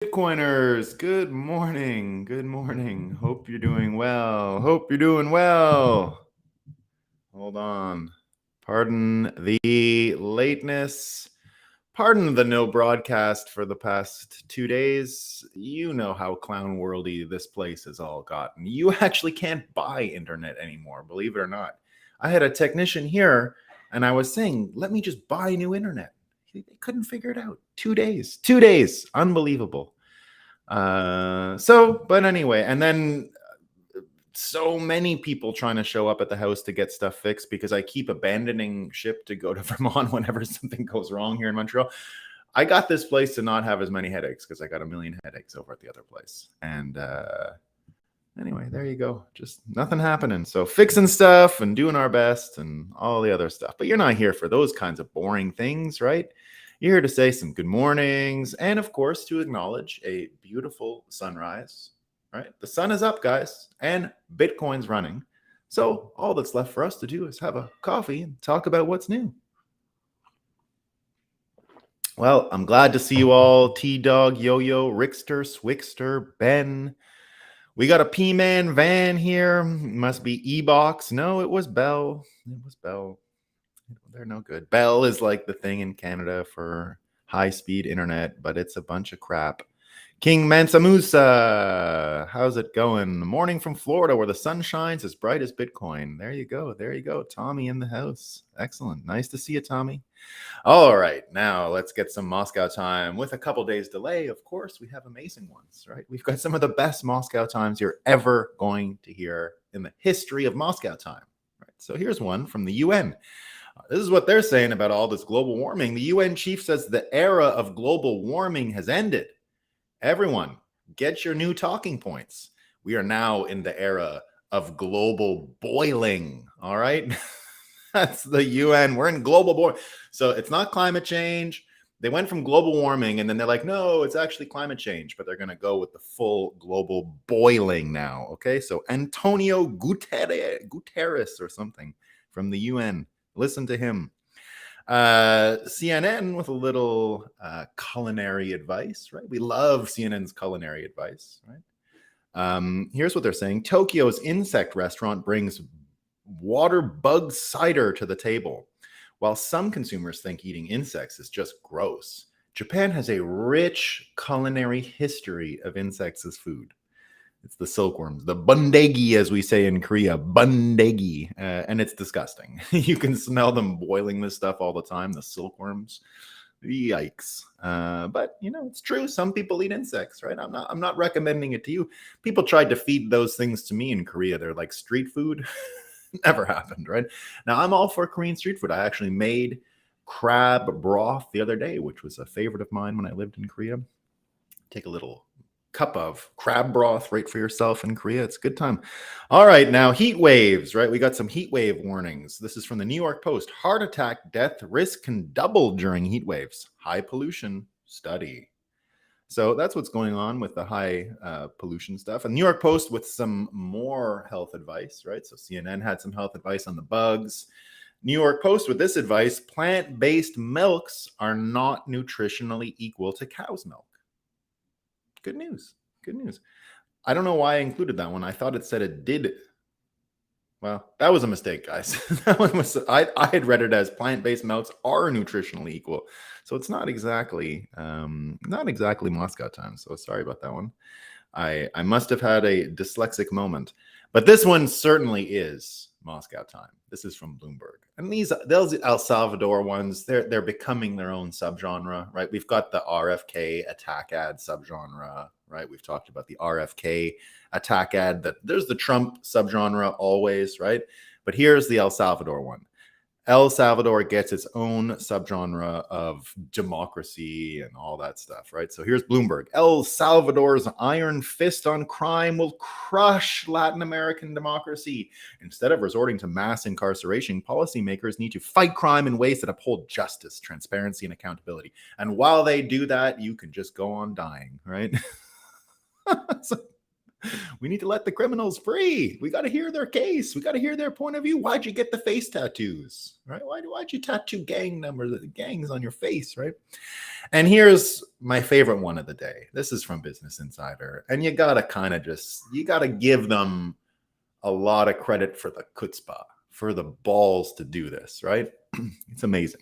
Bitcoiners, good morning. Good morning. Hope you're doing well. Hope you're doing well. Hold on. Pardon the lateness. Pardon the no broadcast for the past 2 days. You know how clown worldy this place has all gotten. You actually can't buy internet anymore, believe it or not. I had a technician here and I was saying, let me just buy new internet. They couldn't figure it out. 2 days. 2 days. Unbelievable. But anyway, and then so many people trying to show up at the house to get stuff fixed because I keep abandoning ship to go to Vermont whenever something goes wrong here in Montreal. I got this place to not have as many headaches because I got a million headaches over at the other place. And anyway, there you go. Just nothing happening. So fixing stuff and doing our best and all the other stuff. But you're not here for those kinds of boring things, right? You're here to say some good mornings and, of course, to acknowledge a beautiful sunrise, right? The sun is up, guys, and Bitcoin's running. So all that's left for us to do is have a coffee and talk about what's new. Well, I'm glad to see you all. T-Dog, Yo-Yo, Rickster, Swickster, Ben. We got a P-Man van here. Must be E-Box. No, it was Bell. It was Bell. They're no good. Bell is like the thing in Canada for high-speed internet, but it's a bunch of crap. King Mansa Musa, how's it going? Morning from Florida where the sun shines as bright as Bitcoin. There you go. There you go. Tommy in the house. Excellent. Nice to see you, Tommy. All right, now let's get some Moscow time. With a couple days delay, of course, we have amazing ones, right? We've got some of the best Moscow times you're ever going to hear in the history of Moscow time. Right? So here's one from the UN. This is what they're saying about all this global warming. The UN chief says the era of global warming has ended. Everyone, get your new talking points. We are now in the era of global boiling, all right? That's the UN. We're in global boiling. So it's not climate change. They went from global warming and then they're like, no, it's actually climate change, but they're going to go with the full global boiling now, okay? So Antonio Guterres or something from the UN. Listen to him. CNN with a little culinary advice, right? We love CNN's culinary advice, right? Here's what they're saying. Tokyo's insect restaurant brings water bug cider to the table. While some consumers think eating insects is just gross, Japan has a rich culinary history of insects as food. It's the silkworms, the bundegi, as we say in Korea, bundegi, and it's disgusting. You can smell them boiling this stuff all the time, the silkworms. Yikes! But you know, it's true. Some people eat insects, right? I'm not recommending it to you. People tried to feed those things to me in Korea. They're like street food. Never happened, right? Now I'm all for Korean street food. I actually made crab broth the other day, which was a favorite of mine when I lived in Korea. Take a little cup of crab broth right for yourself in Korea. It's a good time. All right, now heat waves, right? We got some heat wave warnings. This is from the New York Post. Heart attack death risk can double during heat waves. High pollution study. So that's what's going on with the high pollution stuff. And New York Post with some more health advice, right? So CNN had some health advice on the bugs. New York Post with this advice: plant-based milks are not nutritionally equal to cow's milk. Good news. Good news. I don't know why I included that one. I thought it said it did. Well, that was a mistake, guys. That one was I had read it as plant-based milks are nutritionally equal. So it's not exactly Moscow time. So sorry about that one. I must have had a dyslexic moment. But this one certainly is Moscow time. This is from Bloomberg. And those El Salvador ones, they're becoming their own subgenre, right? We've got the RFK attack ad subgenre, right? We've talked about the RFK attack ad. That there's the Trump subgenre always, right? But here's the El Salvador one. El Salvador gets its own subgenre of democracy and all that stuff, right? So here's Bloomberg. El Salvador's iron fist on crime will crush Latin American democracy. Instead of resorting to mass incarceration, policymakers need to fight crime in ways that uphold justice, transparency, and accountability. And while they do that, you can just go on dying, right? So We need to let the criminals free. We got to hear their case. We got to hear their point of view. Why'd you get the face tattoos, right? Why'd you tattoo gang numbers, gangs on your face, right? And here's my favorite one of the day. This is from Business Insider. And you got to give them a lot of credit for the chutzpah, for the balls to do this, right? It's amazing.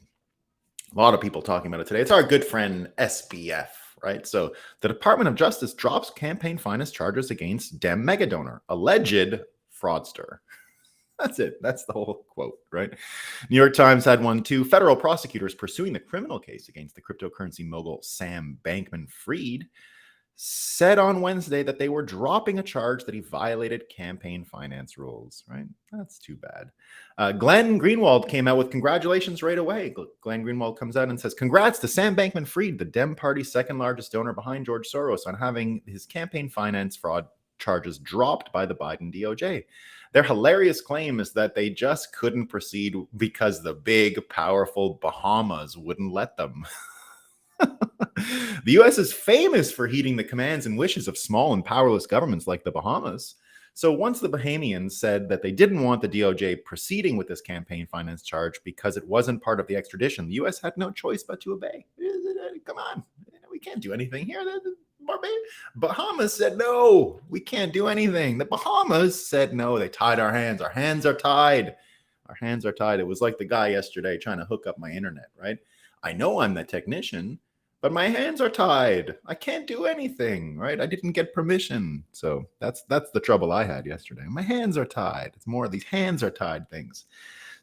A lot of people talking about it today. It's our good friend SBF, right? So the Department of Justice drops campaign finance charges against Dem megadonor, alleged fraudster. That's it. That's the whole quote, right? New York Times had one too. Federal prosecutors pursuing the criminal case against the cryptocurrency mogul Sam Bankman-Fried said on Wednesday that they were dropping a charge that he violated campaign finance rules, right? That's too bad. Glenn Greenwald came out with congratulations right away. Glenn Greenwald comes out and says, congrats to Sam Bankman-Fried, the Dem Party's second largest donor behind George Soros, on having his campaign finance fraud charges dropped by the Biden DOJ. Their hilarious claim is that they just couldn't proceed because the big, powerful Bahamas wouldn't let them. The U.S. is famous for heeding the commands and wishes of small and powerless governments like the Bahamas. So once the Bahamians said that they didn't want the DOJ proceeding with this campaign finance charge because it wasn't part of the extradition, the U.S. had no choice but to obey. Come on, we can't do anything here. Bahamas said, no, we can't do anything. The Bahamas said, no, they tied our hands. Our hands are tied. Our hands are tied. It was like the guy yesterday trying to hook up my internet, right? I know I'm the technician, but my hands are tied. I can't do anything, right? I didn't get permission. So that's the trouble I had yesterday. My hands are tied. It's more of these hands are tied things.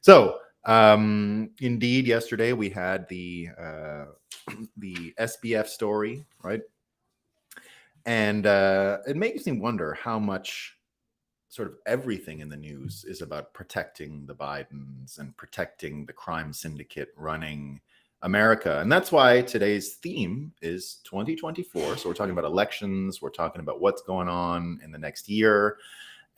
So indeed, yesterday we had the SBF story, right? And it makes me wonder how much sort of everything in the news is about protecting the Bidens and protecting the crime syndicate running America. And that's why today's theme is 2024. So we're talking about elections. We're talking about what's going on in the next year.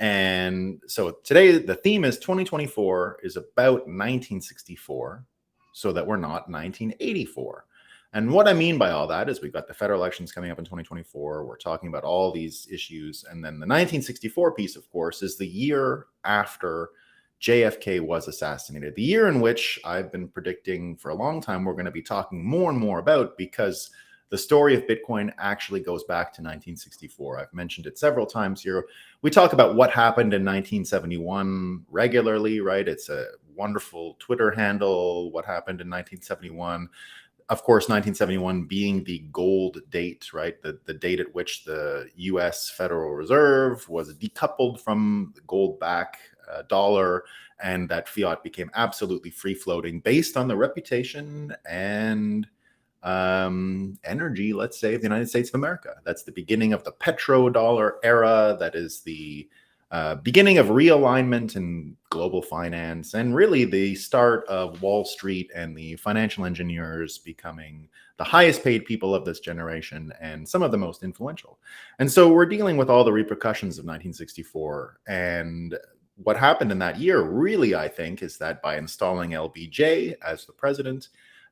And so today the theme is 2024 is about 1964 so that we're not 1984. And what I mean by all that is we've got the federal elections coming up in 2024. We're talking about all these issues. And then the 1964 piece, of course, is the year after JFK was assassinated, the year in which I've been predicting for a long time we're going to be talking more and more about, because the story of Bitcoin actually goes back to 1964. I've mentioned it several times here. We talk about what happened in 1971 regularly, right? It's a wonderful Twitter handle, what happened in 1971. Of course, 1971 being the gold date, right? The date at which the US Federal Reserve was decoupled from the gold back dollar, and that fiat became absolutely free floating based on the reputation and energy, let's say, of the United States of America. That's the beginning of the petrodollar era. That is the beginning of realignment in global finance, and really the start of Wall Street and the financial engineers becoming the highest paid people of this generation and some of the most influential. And so we're dealing with all the repercussions of 1964. And what happened in that year, really, I think, is that by installing LBJ as the president,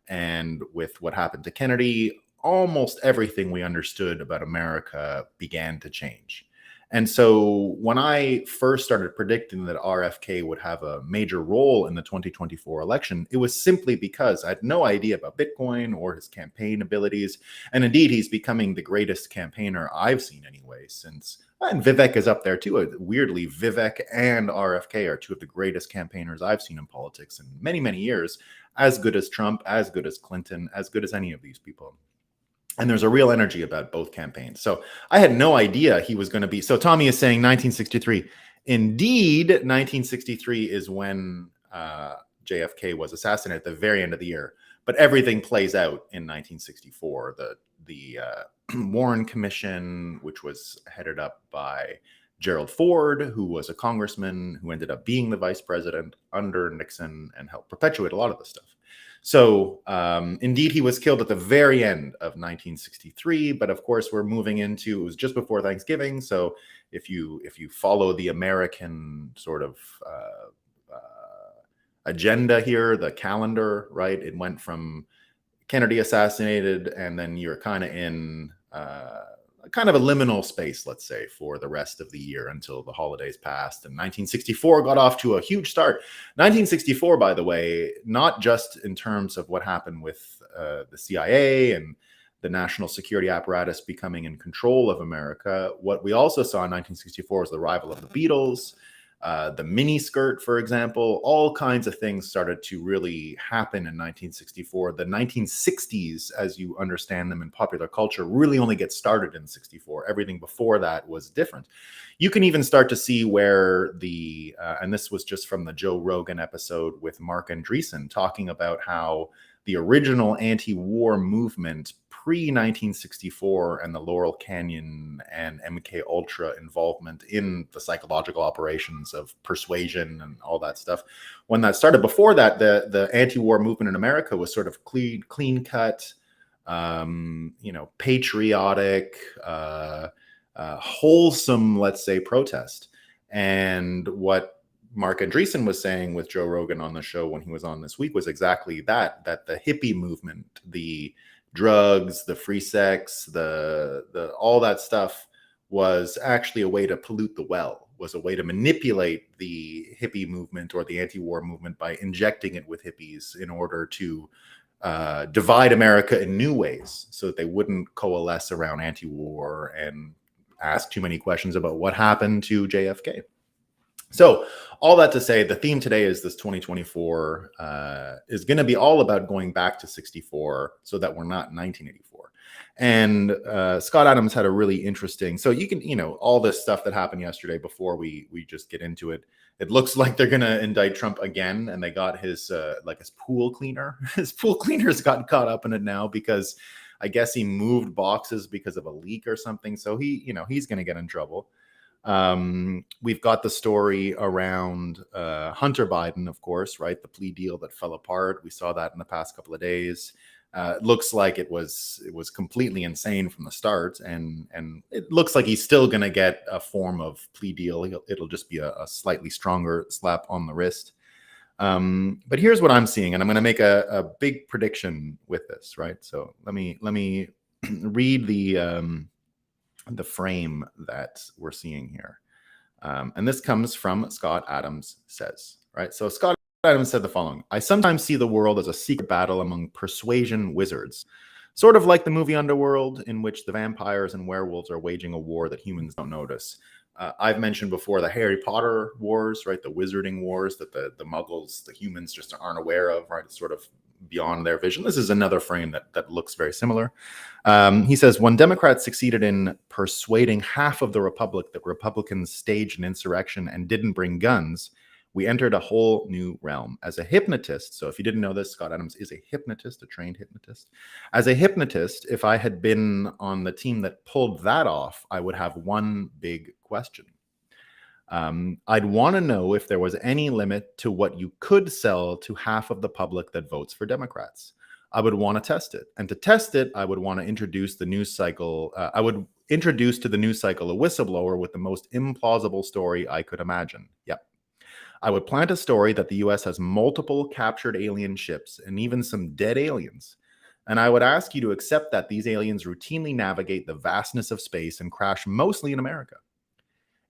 and with what happened to Kennedy, almost everything we understood about America began to change. And so when I first started predicting that RFK would have a major role in the 2024 election, it was simply because I had no idea about Bitcoin or his campaign abilities. And indeed, he's becoming the greatest campaigner I've seen anyway, since, and Vivek is up there too. Weirdly, Vivek and RFK are two of the greatest campaigners I've seen in politics in many, many years, as good as Trump, as good as Clinton, as good as any of these people. And there's a real energy about both campaigns. So I had no idea he was going to be. So Tommy is saying 1963. Indeed, 1963 is when JFK was assassinated at the very end of the year. But everything plays out in 1964. The Warren Commission, which was headed up by Gerald Ford, who was a congressman who ended up being the vice president under Nixon and helped perpetuate a lot of this stuff. So indeed, he was killed at the very end of 1963. But of course, we're moving into, it was just before Thanksgiving. So if you follow the American sort of agenda here, the calendar, right? It went from Kennedy assassinated, and then you're kind of in kind of a liminal space, let's say, for the rest of the year until the holidays passed. And 1964 got off to a huge start. 1964, by the way, not just in terms of what happened with the CIA and the national security apparatus becoming in control of America. What we also saw in 1964 was the arrival of the Beatles, the mini skirt, for example. All kinds of things started to really happen in 1964. The 1960s, as you understand them in popular culture, really only get started in 64. Everything before that was different. You can even start to see where and this was just from the Joe Rogan episode with Mark Andreessen, talking about how the original anti-war movement pre-1964 and the Laurel Canyon and MK Ultra involvement in the psychological operations of persuasion and all that stuff, when that started. Before that, the anti-war movement in America was sort of clean cut, patriotic, wholesome, let's say, protest. And what Mark Andreessen was saying with Joe Rogan on the show when he was on this week was exactly that the hippie movement, the drugs, the free sex, the all that stuff was actually a way to pollute the well, was a way to manipulate the hippie movement or the anti-war movement by injecting it with hippies in order to divide America in new ways so that they wouldn't coalesce around anti-war and ask too many questions about what happened to JFK. So all that to say, the theme today is this 2024 is going to be all about going back to 64 so that we're not in 1984. And Scott Adams had a really interesting, so you can, all this stuff that happened yesterday before we just get into it. It looks like they're going to indict Trump again, and they got his his pool cleaner. His pool cleaner's got caught up in it now because I guess he moved boxes because of a leak or something. So he's going to get in trouble. We've got the story around Hunter Biden, of course, right? The plea deal that fell apart. We saw that in the past couple of days. It looks like it was completely insane from the start, and it looks like he's still going to get a form of plea deal. It'll just be a slightly stronger slap on the wrist. But here's what I'm seeing, and I'm going to make a big prediction with this, right? So let me read the frame that we're seeing here. And this comes from Scott Adams Says, right? So Scott Adams said the following: I sometimes see the world as a secret battle among persuasion wizards, sort of like the movie Underworld, in which the vampires and werewolves are waging a war that humans don't notice. I've mentioned before the Harry Potter wars, right? The wizarding wars that the muggles, the humans just aren't aware of, right? It's sort of beyond their vision. This is another frame that looks very similar. He says, when Democrats succeeded in persuading half of the republic that Republicans staged an insurrection and didn't bring guns, we entered a whole new realm. As a hypnotist, so if you didn't know this, Scott Adams is a hypnotist, a trained hypnotist. As a hypnotist, if I had been on the team that pulled that off, I would have one big question. I'd want to know if there was any limit to what you could sell to half of the public that votes for Democrats. I would want to test it. And to test it, I would want to introduce the news cycle. I would introduce to the news cycle a whistleblower with the most implausible story I could imagine. Yep. I would plant a story that the US has multiple captured alien ships and even some dead aliens. And I would ask you to accept that these aliens routinely navigate the vastness of space and crash mostly in America.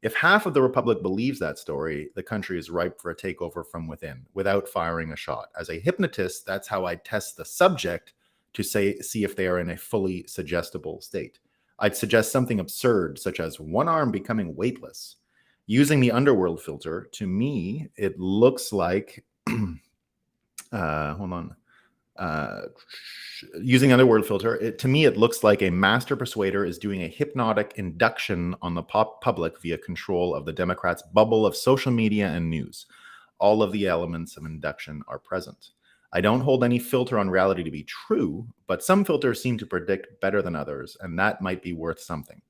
If half of the republic believes that story, the country is ripe for a takeover from within without firing a shot. As a hypnotist, that's how I test the subject to see if they are in a fully suggestible state. I'd suggest something absurd, such as one arm becoming weightless. Using the underworld filter, to me, it looks like, using underworld filter, to me, it looks like a master persuader is doing a hypnotic induction on the public via control of the Democrats' bubble of social media and news. All of the elements of induction are present. I don't hold any filter on reality to be true, but some filters seem to predict better than others, and that might be worth something.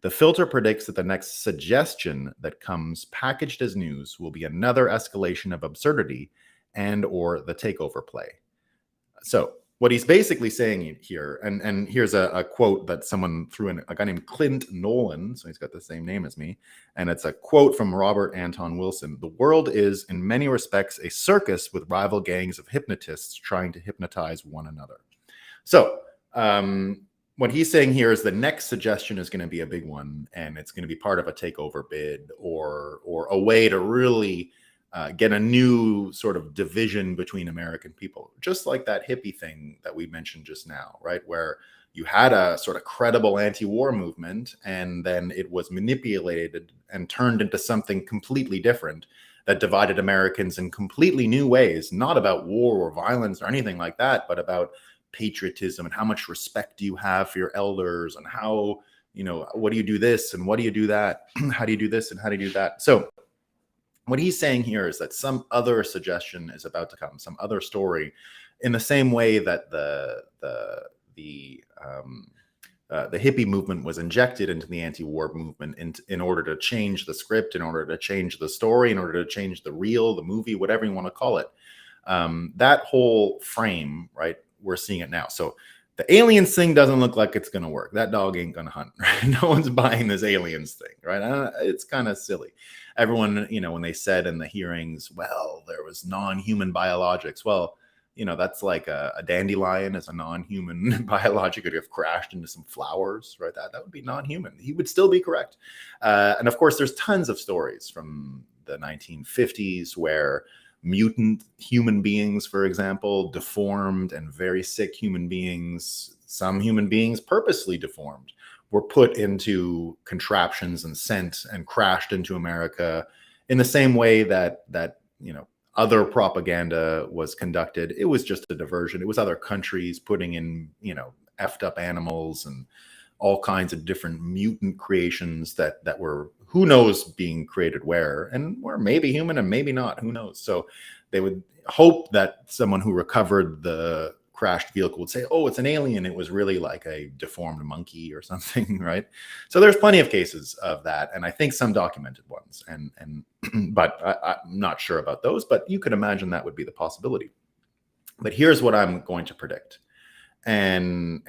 The filter predicts that the next suggestion that comes packaged as news will be another escalation of absurdity and or the takeover play. So what he's basically saying here, and here's a quote that someone threw in, a guy named Clint Nolan, so he's got the same name as me, and it's a quote from Robert Anton Wilson. The world is, in many respects, a circus with rival gangs of hypnotists trying to hypnotize one another. So what he's saying here is the next suggestion is going to be a big one, and it's going to be part of a takeover bid or a way to really get a new sort of division between American people, just like that hippie thing that we mentioned just now, right? Where you had a sort of credible anti-war movement, and then it was manipulated and turned into something completely different that divided Americans in completely new ways, not about war or violence or anything like that, but about patriotism and how much respect do you have for your elders, and how, what do you do this and what do you do that? How do you do this and how do you do that? So what he's saying here is that some other suggestion is about to come, some other story, in the same way that the hippie movement was injected into the anti-war movement in order to change the script, in order to change the story, in order to change the reel, the movie, whatever you want to call it. That whole frame, right? We're seeing it now. So the aliens thing doesn't look like it's going to work. That dog ain't going to hunt. Right? No one's buying this aliens thing, right? It's kind of silly. Everyone, when they said in the hearings, well, there was non-human biologics. Well, that's like a dandelion as a non-human biologic could have crashed into some flowers, right? That would be non-human. He would still be correct. And of course, there's tons of stories from the 1950s where mutant human beings, for example, deformed and very sick human beings, some human beings purposely deformed, were put into contraptions and sent and crashed into America in the same way that other propaganda was conducted. It was just a diversion. It was other countries putting in, effed up animals and all kinds of different mutant creations that were, who knows, being created where, and were maybe human and maybe not, who knows. So they would hope that someone who recovered the crashed vehicle would say, oh, it's an alien. It was really like a deformed monkey or something, right? So there's plenty of cases of that, and I think some documented ones, and but I'm not sure about those, but you could imagine that would be the possibility. But here's what I'm going to predict, and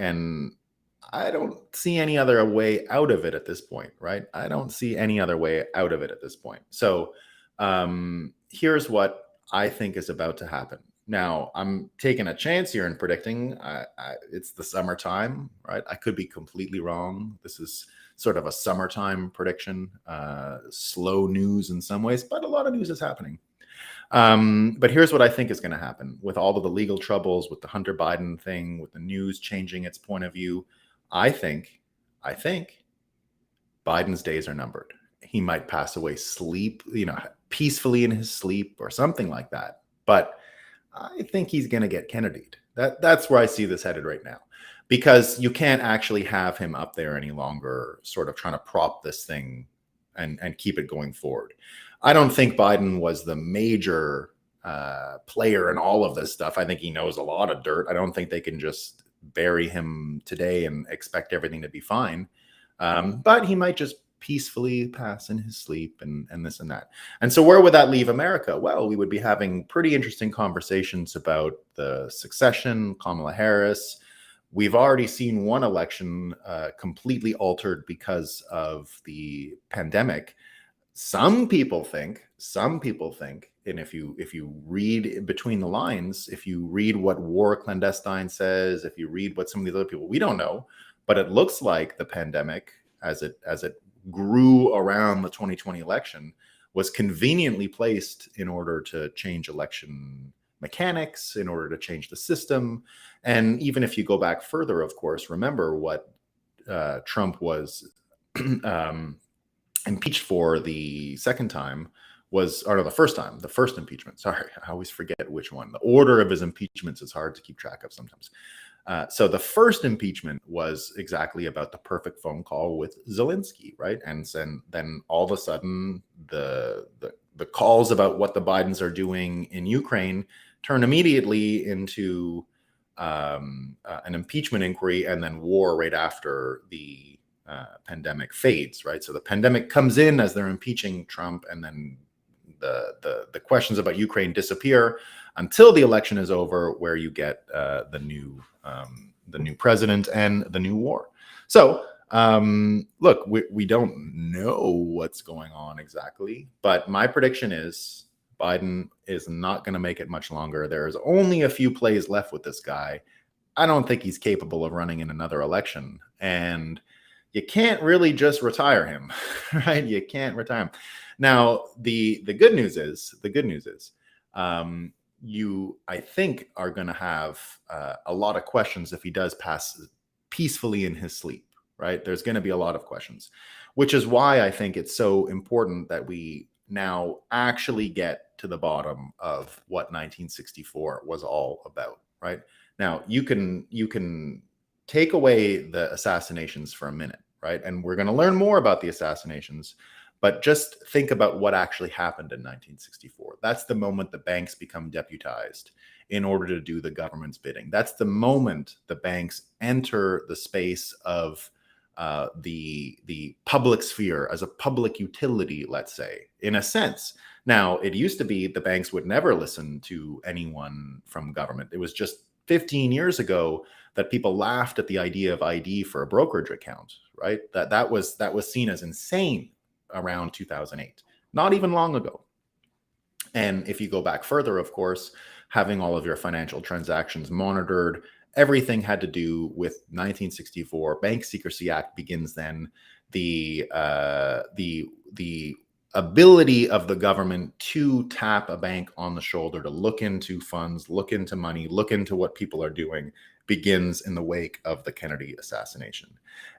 I don't see any other way out of it at this point, right? I don't see any other way out of it at this point. So here's what I think is about to happen. Now, I'm taking a chance here and predicting it's the summertime, right? I could be completely wrong. This is sort of a summertime prediction, slow news in some ways, but a lot of news is happening. But here's what I think is going to happen with all of the legal troubles, with the Hunter Biden thing, with the news changing its point of view. I think Biden's days are numbered. He might pass away peacefully in his sleep or something like that. But I think he's going to get Kennedy'd. That's where I see this headed right now, because you can't actually have him up there any longer, sort of trying to prop this thing and keep it going forward. I don't think Biden was the major player in all of this stuff. I think he knows a lot of dirt. I don't think they can just bury him today and expect everything to be fine. But he might just peacefully pass in his sleep and this and that. And so where would that leave America? Well, we would be having pretty interesting conversations about the succession, Kamala Harris. We've already seen one election completely altered because of the pandemic. Some people think, and if you read between the lines, if you read what War Clandestine says, if you read what some of these other people, we don't know, but it looks like the pandemic, as it grew around the 2020 election, was conveniently placed in order to change election mechanics, in order to change the system. And even if you go back further, of course, remember what Trump was impeached for the second time the first impeachment. Sorry, I always forget which one. The order of his impeachments is hard to keep track of sometimes. So the first impeachment was exactly about the perfect phone call with Zelensky, right? And then all of a sudden, the calls about what the Bidens are doing in Ukraine turn immediately into an impeachment inquiry, and then war right after the pandemic fades, right? So the pandemic comes in as they're impeaching Trump, and then the questions about Ukraine disappear until the election is over, where you get the new president and the new war. So look, we don't know what's going on exactly, but my prediction is Biden is not going to make it much longer. There's only a few plays left with this guy. I don't think he's capable of running in another election. And you can't really just retire him, right? You can't retire him. Now, the good news is, you, I think, are going to have a lot of questions if he does pass peacefully in his sleep, right? There's going to be a lot of questions, which is why I think it's so important that we now actually get to the bottom of what 1964 was all about, right? Now, you can take away the assassinations for a minute, right? And we're going to learn more about the assassinations, but just think about what actually happened in 1964. That's the moment the banks become deputized in order to do the government's bidding. That's the moment the banks enter the space of the public sphere as a public utility, let's say, in a sense. Now, it used to be the banks would never listen to anyone from government. It was just 15 years ago that people laughed at the idea of ID for a brokerage account, right? That was seen as insane around 2008, not even long ago. And if you go back further, of course, having all of your financial transactions monitored, everything had to do with 1964. Bank Secrecy Act begins then. The ability of the government to tap a bank on the shoulder to look into funds, look into money, look into what people are doing begins in the wake of the Kennedy assassination.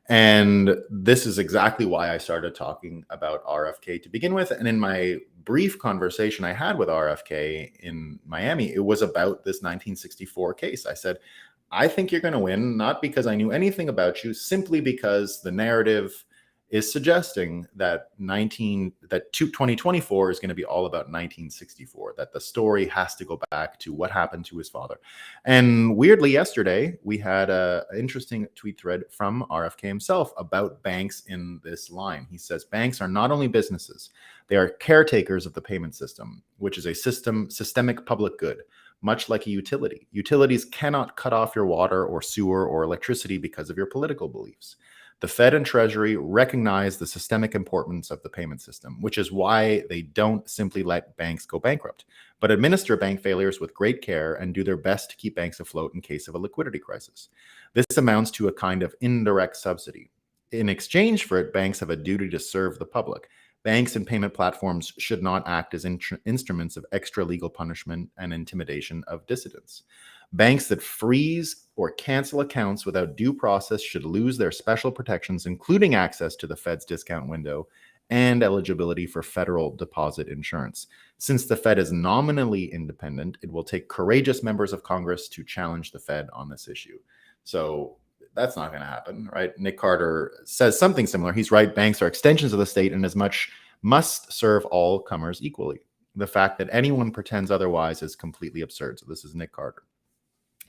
And this is exactly why I started talking about RFK to begin with. And in my brief conversation I had with RFK in Miami, it was about this 1964 case. I said, I think you're going to win, not because I knew anything about you, simply because the narrative is suggesting that 2024 is going to be all about 1964, that the story has to go back to what happened to his father. And weirdly, yesterday, we had an interesting tweet thread from RFK himself about banks in this line. He says, banks are not only businesses, they are caretakers of the payment system, which is a systemic public good, much like a utility. Utilities cannot cut off your water or sewer or electricity because of your political beliefs. The Fed and Treasury recognize the systemic importance of the payment system, which is why they don't simply let banks go bankrupt, but administer bank failures with great care and do their best to keep banks afloat in case of a liquidity crisis. This amounts to a kind of indirect subsidy. In exchange for it, banks have a duty to serve the public. Banks and payment platforms should not act as instruments of extra legal punishment and intimidation of dissidents. Banks that freeze or cancel accounts without due process should lose their special protections, including access to the Fed's discount window and eligibility for federal deposit insurance. Since the Fed is nominally independent, it will take courageous members of Congress to challenge the Fed on this issue. So that's not going to happen, right? Nick Carter says something similar. He's right. Banks are extensions of the state and as much must serve all comers equally. The fact that anyone pretends otherwise is completely absurd. So this is Nick Carter.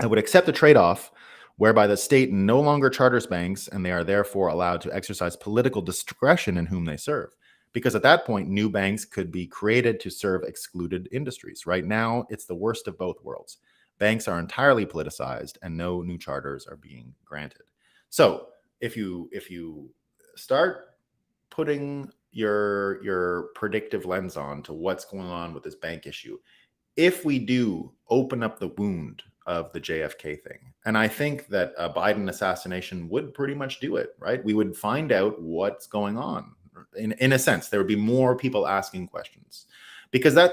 I would accept a trade-off whereby the state no longer charters banks and they are therefore allowed to exercise political discretion in whom they serve. Because at that point, new banks could be created to serve excluded industries. Right now, it's the worst of both worlds. Banks are entirely politicized and no new charters are being granted. So if you start putting your predictive lens on to what's going on with this bank issue, if we do open up the wound of the JFK thing, and I think that a Biden assassination would pretty much do it, right? We would find out what's going on. In a sense, there would be more people asking questions because that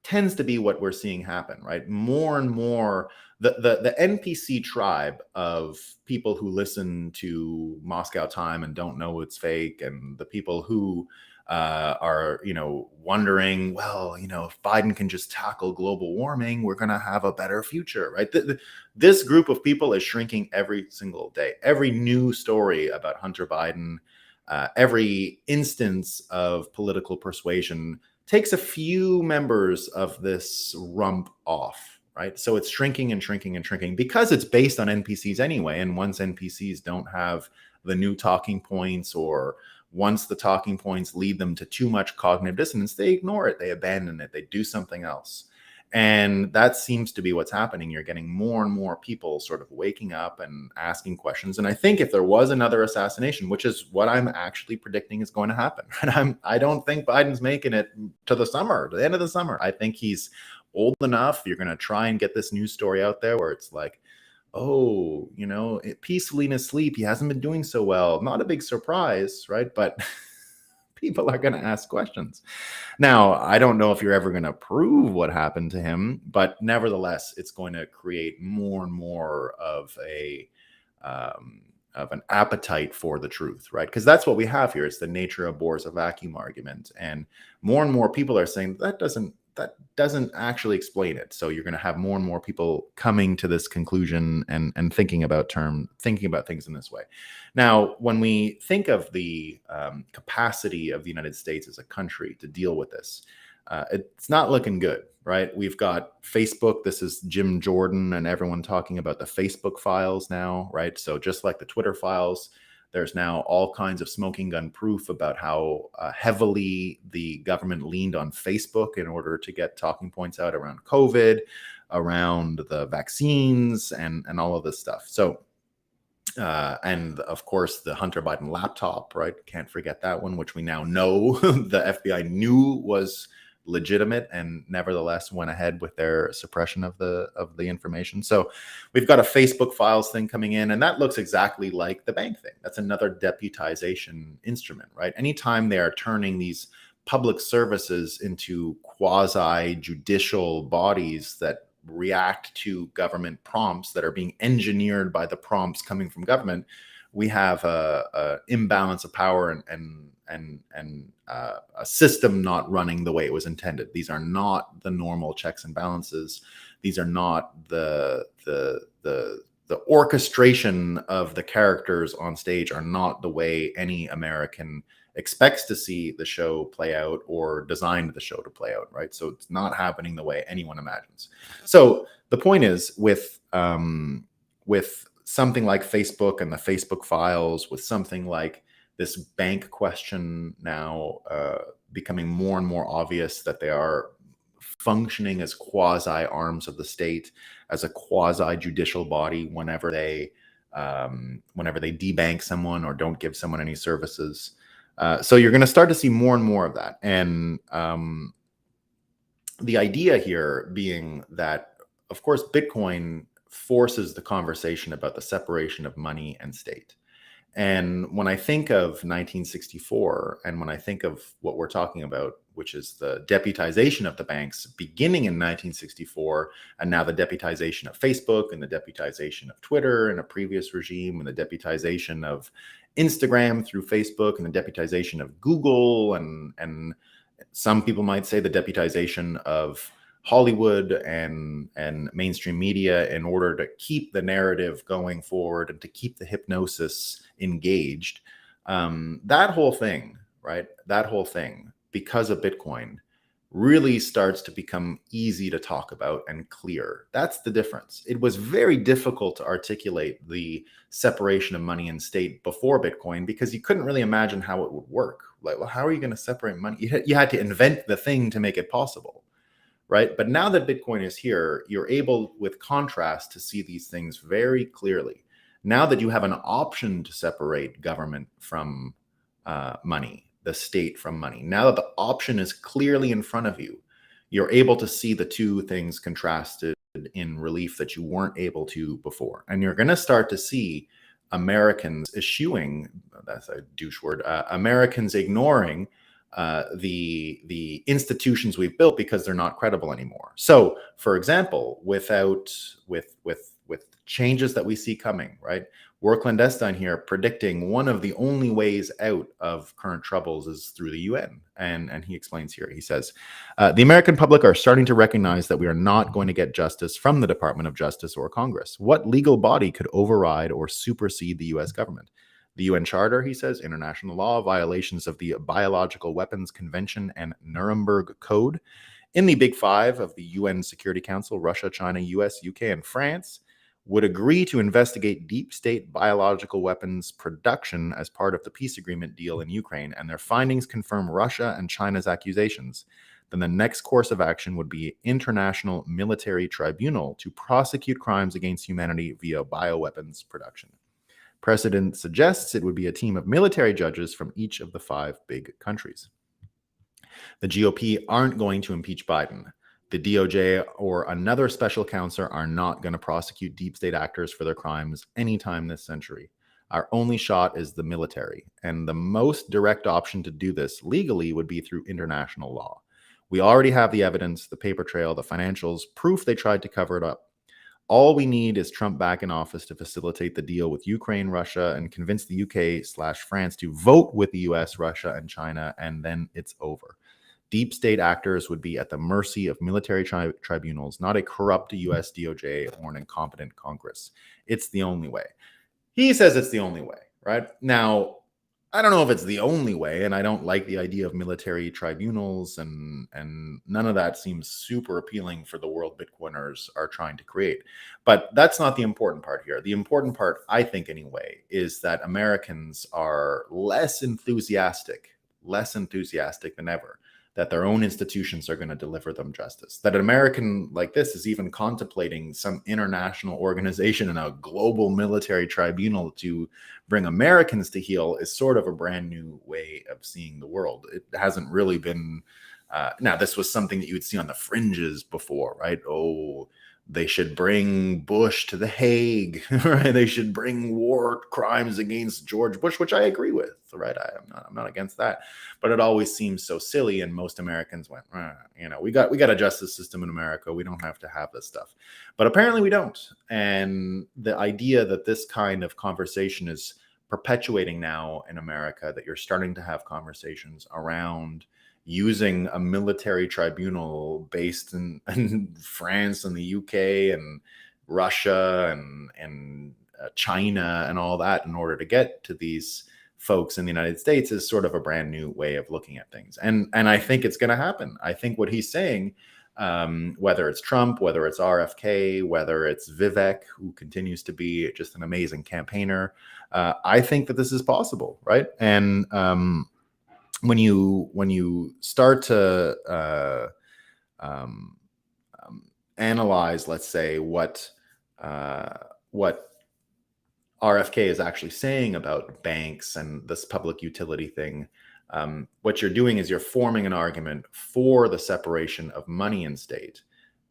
tends to be what we're seeing happen, right? More and more, the NPC tribe of people who listen to Moscow Time and don't know it's fake, and the people who are, wondering, well, if Biden can just tackle global warming, we're going to have a better future, right? This group of people is shrinking every single day. Every new story about Hunter Biden, every instance of political persuasion takes a few members of this rump off, right? So it's shrinking and shrinking and shrinking because it's based on NPCs anyway. And once NPCs don't have the new talking points, or once the talking points lead them to too much cognitive dissonance, they ignore it, they abandon it, they do something else. And that seems to be what's happening. You're getting more and more people sort of waking up and asking questions. And I think if there was another assassination, which is what I'm actually predicting is going to happen, and I don't think Biden's making it to the end of the summer. I think he's old enough. You're going to try and get this news story out there where it's like, oh, peacefully in his sleep, he hasn't been doing so well. Not a big surprise, right? But people are going to ask questions. Now, I don't know if you're ever going to prove what happened to him, but nevertheless, it's going to create more and more of an appetite for the truth, right? Because that's what we have here. It's the nature abhors a vacuum argument, and more people are saying that doesn't actually explain it. So you're going to have more and more people coming to this conclusion and thinking about things in this way. Now, when we think of the capacity of the United States as a country to deal with this, it's not looking good, right? We've got Facebook. This is Jim Jordan and everyone talking about the Facebook files now, right? So just like the Twitter files, there's now all kinds of smoking gun proof about how heavily the government leaned on Facebook in order to get talking points out around COVID, around the vaccines, and all of this stuff. So, and of course, the Hunter Biden laptop, right? Can't forget that one, which we now know the FBI knew was legitimate and nevertheless went ahead with their suppression of the information. So we've got a Facebook files thing coming in, and that looks exactly like the bank thing. That's another deputization instrument, right? Anytime they are turning these public services into quasi judicial bodies that react to government prompts that are being engineered by the prompts coming from government, we have a imbalance of power and a system not running the way it was intended. These are not the normal checks and balances. These are not the orchestration of the characters on stage are not the way any American expects to see the show play out or designed the show to play out, right? So it's not happening the way anyone imagines. So the point is with something like Facebook and the Facebook files, with something like this bank question now becoming more and more obvious that they are functioning as quasi arms of the state, as a quasi judicial body whenever they debank someone or don't give someone any services. So you're going to start to see more and more of that. And the idea here being that, of course, Bitcoin forces the conversation about the separation of money and state. And when I think of 1964, and when I think of what we're talking about, which is the deputization of the banks beginning in 1964, and now the deputization of Facebook and the deputization of Twitter in a previous regime, and the deputization of Instagram through Facebook, and the deputization of Google, and some people might say the deputization of Hollywood and mainstream media in order to keep the narrative going forward and to keep the hypnosis engaged. That whole thing, right? That whole thing, because of Bitcoin, really starts to become easy to talk about and clear. That's the difference. It was very difficult to articulate the separation of money and state before Bitcoin because you couldn't really imagine how it would work. Like, well, how are you going to separate money? You had to invent the thing to make it possible. Right. But now that Bitcoin is here, you're able, with contrast, to see these things very clearly. Now that you have an option to separate government from money, the state from money, now that the option is clearly in front of you, you're able to see the two things contrasted in relief that you weren't able to before. And you're going to start to see Americans eschewing, that's a douche word, Americans ignoring the institutions we've built because they're not credible anymore. So, for example, with changes that we see coming, right? We're clandestine here predicting one of the only ways out of current troubles is through the UN. And he explains here, he says, the American public are starting to recognize that we are not going to get justice from the Department of Justice or Congress. What legal body could override or supersede the US government? The UN Charter, he says, international law, violations of the Biological Weapons Convention and Nuremberg Code. In the Big Five of the UN Security Council, Russia, China, US, UK, and France would agree to investigate deep state biological weapons production as part of the peace agreement deal in Ukraine, and their findings confirm Russia and China's accusations. Then the next course of action would be international military tribunal to prosecute crimes against humanity via bioweapons production. Precedent suggests it would be a team of military judges from each of the five big countries. The GOP aren't going to impeach Biden. The DOJ or another special counsel are not going to prosecute deep state actors for their crimes anytime this century. Our only shot is the military, and the most direct option to do this legally would be through international law. We already have the evidence, the paper trail, the financials, proof they tried to cover it up. All we need is Trump back in office to facilitate the deal with Ukraine, Russia, and convince the UK/France to vote with the US, Russia, and China, and then it's over. Deep state actors would be at the mercy of military tribunals, not a corrupt US DOJ or an incompetent Congress. It's the only way. He says it's the only way, right? Now, I don't know if it's the only way, and I don't like the idea of military tribunals, and none of that seems super appealing for the world Bitcoiners are trying to create. But that's not the important part here. The important part, I think anyway, is that Americans are less enthusiastic than ever that their own institutions are going to deliver them justice. That an American like this is even contemplating some international organization and a global military tribunal to bring Americans to heel is sort of a brand new way of seeing the world. It hasn't really been. Now, this was something that you would see on the fringes before, right? Oh, they should bring Bush to The Hague, right? They should bring war crimes against George Bush, which I agree with, right? I'm not against that, but it always seems so silly, and most Americans went, we got a justice system in America. We don't have to have this stuff, but apparently we don't. And the idea that this kind of conversation is perpetuating now in America, that you're starting to have conversations around using a military tribunal based in France and the UK and Russia and China and all that in order to get to these folks in the United States is sort of a brand new way of looking at things. And I think it's going to happen. I think what he's saying, whether it's Trump, whether it's RFK, whether it's Vivek, who continues to be just an amazing campaigner, I think that this is possible, right? And when you start to analyze, let's say, what RFK is actually saying about banks and this public utility thing, what you're doing is you're forming an argument for the separation of money and state,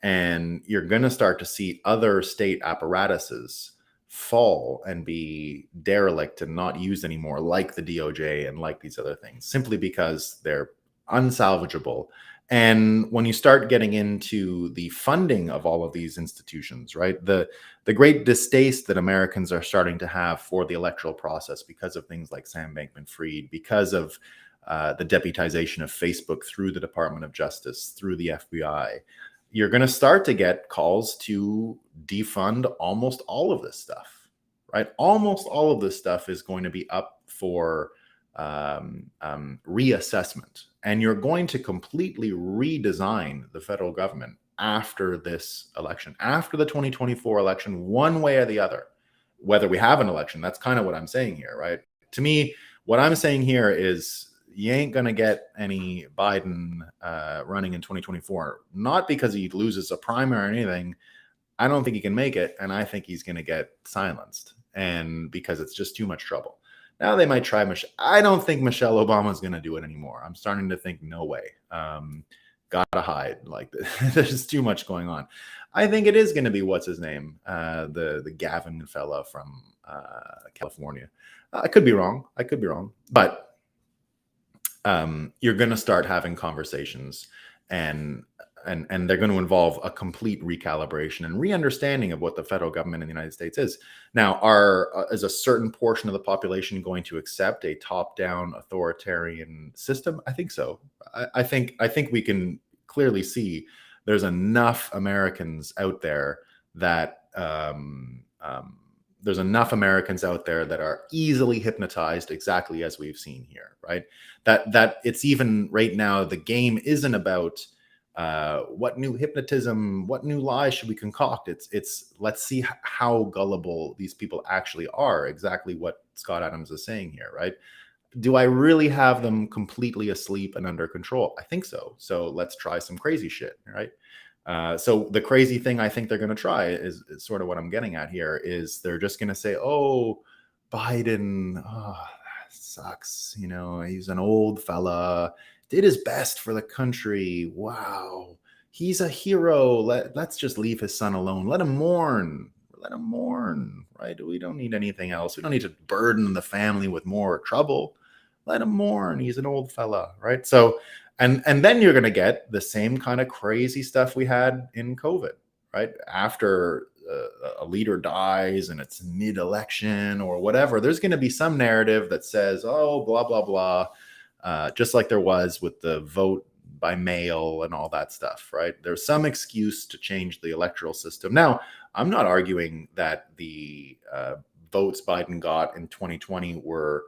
and you're going to start to see other state apparatuses fall and be derelict and not used anymore, like the DOJ and like these other things, simply because they're unsalvageable. And when you start getting into the funding of all of these institutions, right, the great distaste that Americans are starting to have for the electoral process because of things like Sam Bankman-Fried, because of the deputization of Facebook through the Department of Justice, through the FBI, you're going to start to get calls to defund almost all of this stuff, right? Almost all of this stuff is going to be up for reassessment. And you're going to completely redesign the federal government after this election, after the 2024 election, one way or the other, whether we have an election. That's kind of what I'm saying here, right? To me, what I'm saying here is you ain't going to get any Biden running in 2024, not because he loses a primary or anything. I don't think he can make it, and I think he's going to get silenced, and because it's just too much trouble. Now they might try Michelle. I don't think Michelle Obama is going to do it anymore. I'm starting to think, no way. Gotta hide. Like, there's too much going on. I think it is going to be, what's his name, the Gavin fella from California. I could be wrong. But you're going to start having conversations, and they're going to involve a complete recalibration and re-understanding of what the federal government in the United States is. Now, is a certain portion of the population going to accept a top-down authoritarian system? I think so. I think we can clearly see there's enough Americans out there that are easily hypnotized, exactly as we've seen here, right? That it's even right now, the game isn't about what new hypnotism, what new lies should we concoct. It's let's see how gullible these people actually are, exactly what Scott Adams is saying here, right? Do I really have them completely asleep and under control? I think so. So let's try some crazy shit, right? So the crazy thing I think they're going to try is sort of what I'm getting at here, is they're just going to say, oh, Biden, oh, that sucks. He's an old fella, did his best for the country. Wow. He's a hero. Let's just leave his son alone. Let him mourn. Let him mourn, right? We don't need anything else. We don't need to burden the family with more trouble. Let him mourn. He's an old fella, right? So, and then you're going to get the same kind of crazy stuff we had in COVID, right? After a leader dies and it's mid-election or whatever, there's going to be some narrative that says, oh, blah, blah, blah, just like there was with the vote by mail and all that stuff, right? There's some excuse to change the electoral system. Now, I'm not arguing that the votes Biden got in 2020 were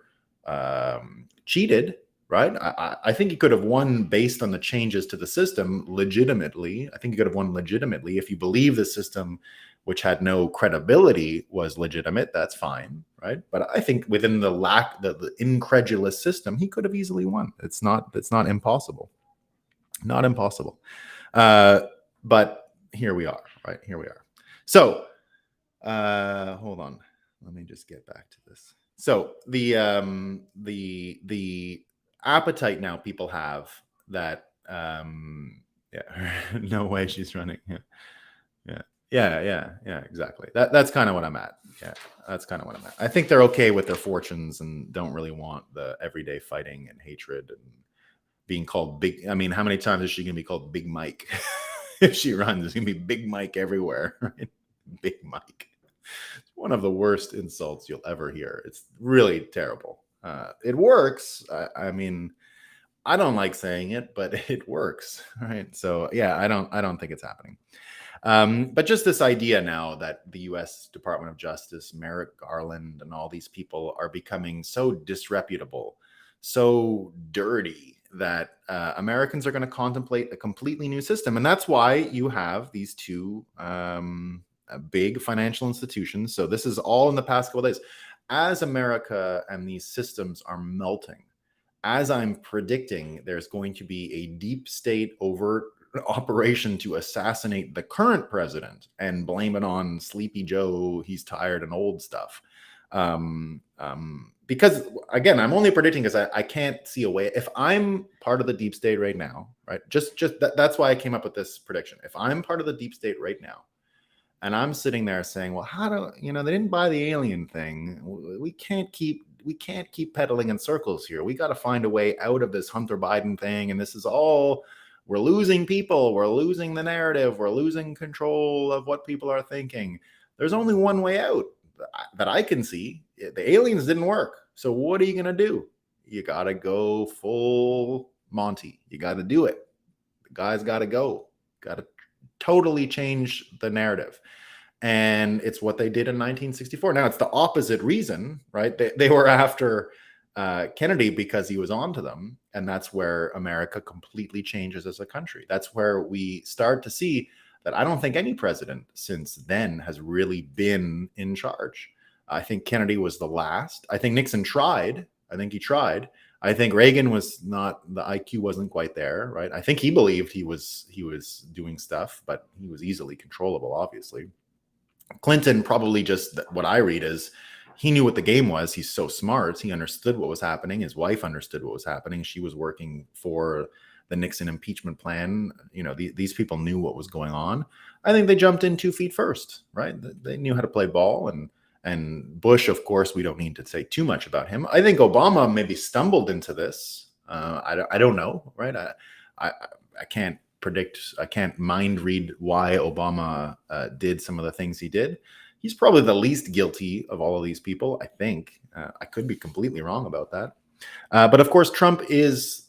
cheated, right? I think he could have won based on the changes to the system legitimately. I think he could have won legitimately. If you believe the system, which had no credibility, was legitimate, that's fine, right? But I think within the incredulous system, he could have easily won. It's not impossible. Not impossible. But here we are, right? Here we are. So hold on. Let me just get back to this. So the appetite now people have that no way she's running. Yeah, exactly. That's kind of what I'm at. Yeah, that's kind of what I'm at. I think they're okay with their fortunes and don't really want the everyday fighting and hatred and being called big. I mean, how many times is she going to be called Big Mike if she runs? It's going to be Big Mike everywhere, right? Big Mike. It's one of the worst insults you'll ever hear. It's really terrible. It works. I mean, I don't like saying it, but it works, right? So yeah, I don't think it's happening. But just this idea now that the U.S. Department of Justice, Merrick Garland, and all these people are becoming so disreputable, so dirty, that Americans are going to contemplate a completely new system. And that's why you have these two big financial institutions. So this is all in the past couple days. As America and these systems are melting, as I'm predicting, there's going to be a deep state overt operation to assassinate the current president and blame it on Sleepy Joe, he's tired and old stuff. Because again, I'm only predicting because I can't see a way. If I'm part of the deep state right now, right? That's why I came up with this prediction. If I'm part of the deep state right now, and I'm sitting there saying, well, they didn't buy the alien thing. We can't keep pedaling in circles here. We got to find a way out of this Hunter Biden thing. And this is all, we're losing people. We're losing the narrative. We're losing control of what people are thinking. There's only one way out that I can see. The aliens didn't work. So what are you going to do? You got to go full Monty. You got to do it. The guy's got to go. Got to totally change the narrative. And it's what they did in 1964. Now, it's the opposite reason, right? They were after Kennedy because he was onto them. And that's where America completely changes as a country. That's where we start to see that I don't think any president since then has really been in charge. I think Kennedy was the last. I think Nixon tried. I think he tried. I think Reagan was not, the IQ wasn't quite there, right? I think he believed he was doing stuff, but he was easily controllable, obviously. Clinton probably just, what I read is he knew what the game was. He's so smart. He understood what was happening. His wife understood what was happening. She was working for the Nixon impeachment plan. These people knew what was going on. I think they jumped in 2 feet first, right? They knew how to play ball. And Bush, of course, we don't need to say too much about him. I think Obama maybe stumbled into this. I don't know, right? I can't predict. I can't mind read why Obama did some of the things he did. He's probably the least guilty of all of these people, I think. I could be completely wrong about that. But of course, Trump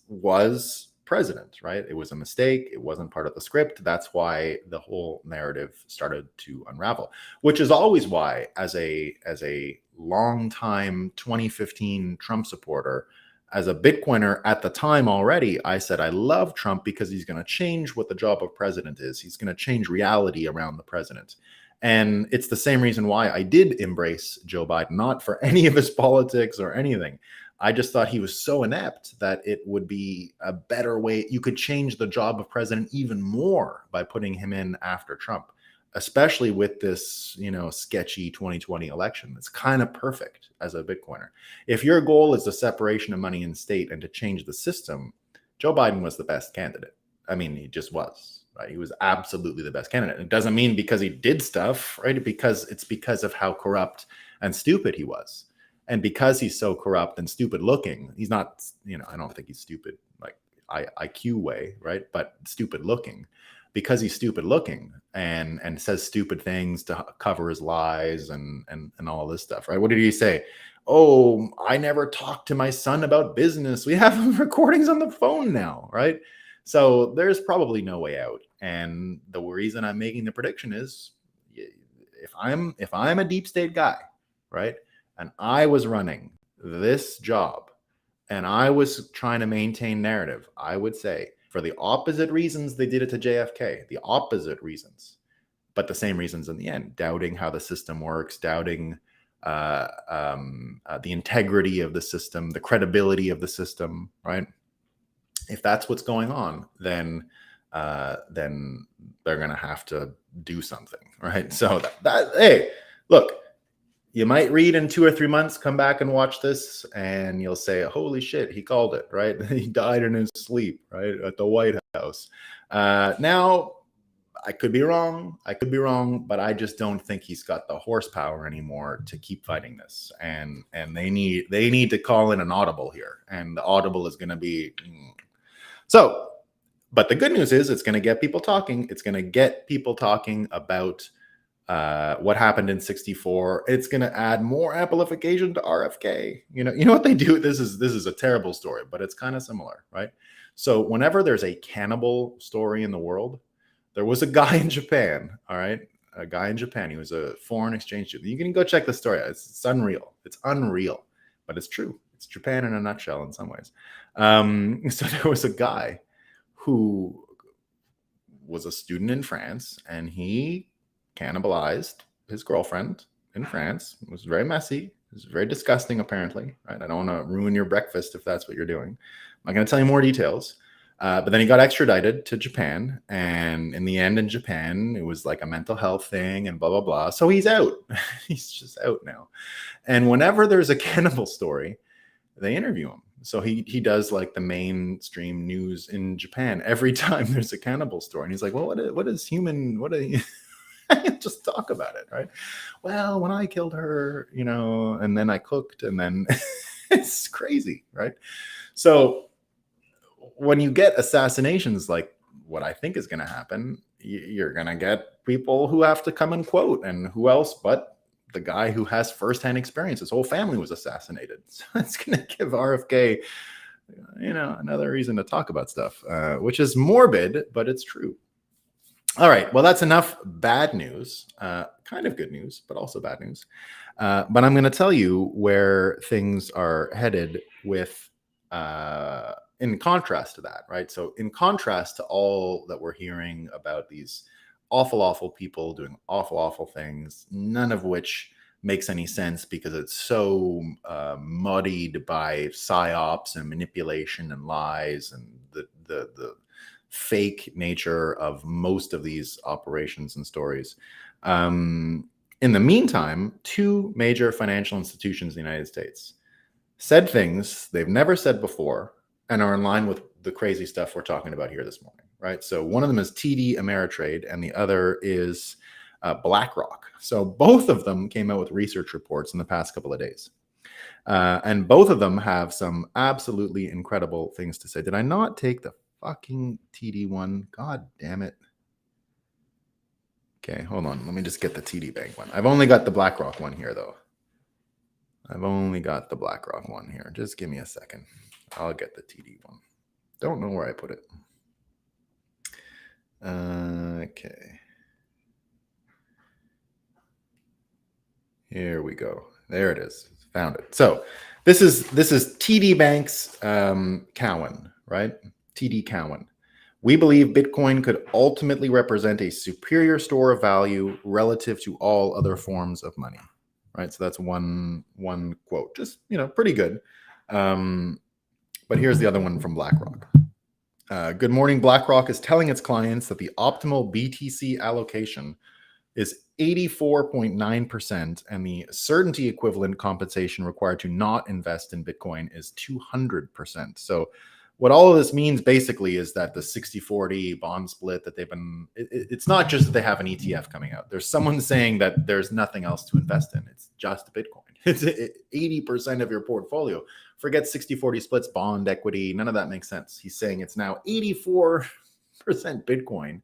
was president, right? It was a mistake. It wasn't part of the script. That's why the whole narrative started to unravel, which is always why, as a longtime 2015 Trump supporter, as a Bitcoiner at the time already, I said, I love Trump because he's going to change what the job of president is. He's going to change reality around the president. And it's the same reason why I did embrace Joe Biden, not for any of his politics or anything. I just thought he was so inept that it would be a better way. You could change the job of president even more by putting him in after Trump, especially with this, sketchy 2020 election. It's kind of perfect as a Bitcoiner. If your goal is the separation of money and state and to change the system, Joe Biden was the best candidate. I mean, he just was. right? He was absolutely the best candidate. It doesn't mean because he did stuff, right? It's because of how corrupt and stupid he was. And because he's so corrupt and stupid looking, he's not, I don't think he's stupid like IQ way, right? But stupid looking. Because he's stupid looking and says stupid things to cover his lies and all this stuff, right? What did he say? Oh, I never talked to my son about business. We have recordings on the phone now, right? So there's probably no way out. And the reason I'm making the prediction is if I'm a deep state guy, right? And I was running this job and I was trying to maintain narrative, I would say for the opposite reasons they did it to JFK, the opposite reasons, but the same reasons in the end, doubting how the system works, doubting the integrity of the system, the credibility of the system, right? If that's what's going on, then they're going to have to do something, right? So hey, look, you might read in 2 or 3 months, come back and watch this, and you'll say, holy shit, he called it, right? He died in his sleep, right, at the White House. Now, I could be wrong, but I just don't think he's got the horsepower anymore to keep fighting this. And they need to call in an audible here, and the audible is going to be so. But the good news is it's going to get people talking. It's going to get people talking about what happened in 64. It's going to add more amplification to RFK. You know what they do? This is a terrible story, but it's kind of similar, right? So whenever there's a cannibal story in the world, there was a guy in Japan, all right? A guy in Japan. He was a foreign exchange student. You can go check the story out. It's unreal. It's unreal, but it's true. It's Japan in a nutshell in some ways. So there was a guy who was a student in France, and he cannibalized his girlfriend in France. It was very messy. It was very disgusting, apparently. Right? I don't want to ruin your breakfast if that's what you're doing. I'm not going to tell you more details. But then he got extradited to Japan. And in the end, in Japan, it was like a mental health thing and blah, blah, blah. So he's out. He's just out now. And whenever there's a cannibal story, they interview him. So he does like the mainstream news in Japan every time there's a cannibal story. And he's like, well, what is human? What are you? Just talk about it, right? Well, when I killed her, and then I cooked, and then it's crazy, right? So when you get assassinations like what I think is going to happen, you're going to get people who have to come and quote, and who else but the guy who has firsthand experience. His whole family was assassinated. So it's going to give RFK, another reason to talk about stuff, which is morbid, but it's true. All right. Well, that's enough bad news, kind of good news, but also bad news. But I'm going to tell you where things are headed with, in contrast to that, right? So in contrast to all that we're hearing about these awful people doing awful things, none of which makes any sense because it's so muddied by psyops and manipulation and lies and the fake nature of most of these operations and stories. In the meantime, 2 major financial institutions in the United States said things they've never said before and are in line with the crazy stuff we're talking about here this morning, right? So one of them is TD Ameritrade and the other is BlackRock. So both of them came out with research reports in the past couple of days. And both of them have some absolutely incredible things to say. Did I not take the fucking TD one? God damn it. Okay, hold on. Let me just get the TD Bank one. I've only got the BlackRock one here, though. Just give me a second. I'll get the TD one. Don't know where I put it. Okay. Here we go. There it is. Found it. So this is TD Bank's Cowen, right? TD Cowen. We believe Bitcoin could ultimately represent a superior store of value relative to all other forms of money, right? So that's one quote. Just, pretty good. But here's the other one from BlackRock. Good morning. BlackRock is telling its clients that the optimal BTC allocation is 84.9%, and the certainty equivalent compensation required to not invest in Bitcoin is 200%. So what all of this means basically is that the 60-40 bond split that they've been, it's not just that they have an ETF coming out. There's someone saying that there's nothing else to invest in. It's just Bitcoin. It's 80% of your portfolio. Forget 60-40 splits, bond, equity. None of that makes sense. He's saying it's now 84% Bitcoin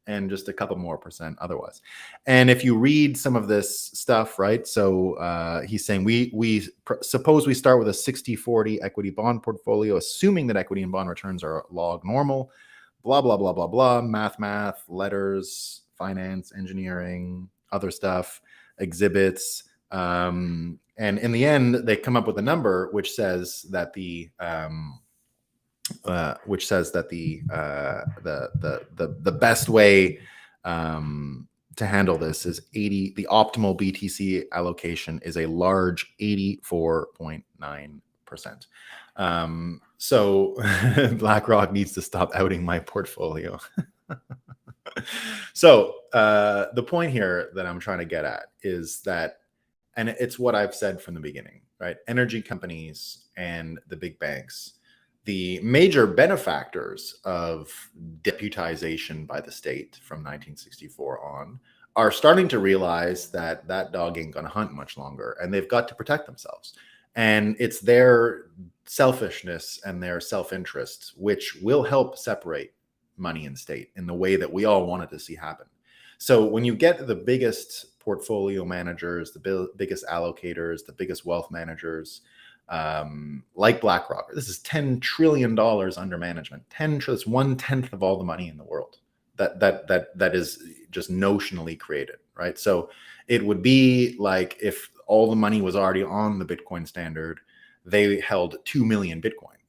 and just a couple more percent otherwise. And if you read some of this stuff, right? So he's saying we suppose we start with a 60-40 equity bond portfolio, assuming that equity and bond returns are log normal, blah, blah, blah, blah, blah, math, letters, finance, engineering, other stuff, exhibits. And in the end, they come up with a number which says that the best way to handle this is 80. The optimal BTC allocation is a large 84.9%. So BlackRock needs to stop outing my portfolio. So the point here that I'm trying to get at is that, and it's what I've said from the beginning, right? Energy companies and the big banks, the major benefactors of deputization by the state from 1964 on, are starting to realize that that dog ain't going to hunt much longer, and they've got to protect themselves. And it's their selfishness and their self-interest which will help separate money and state in the way that we all wanted to see happen. So when you get the biggest portfolio managers, the biggest allocators, the biggest wealth managers, like BlackRock, this is $10 trillion under management. 10 trillion, it's 1/10 of all the money in the world that is just notionally created, right? So it would be like if all the money was already on the Bitcoin standard, they held 2 million Bitcoin,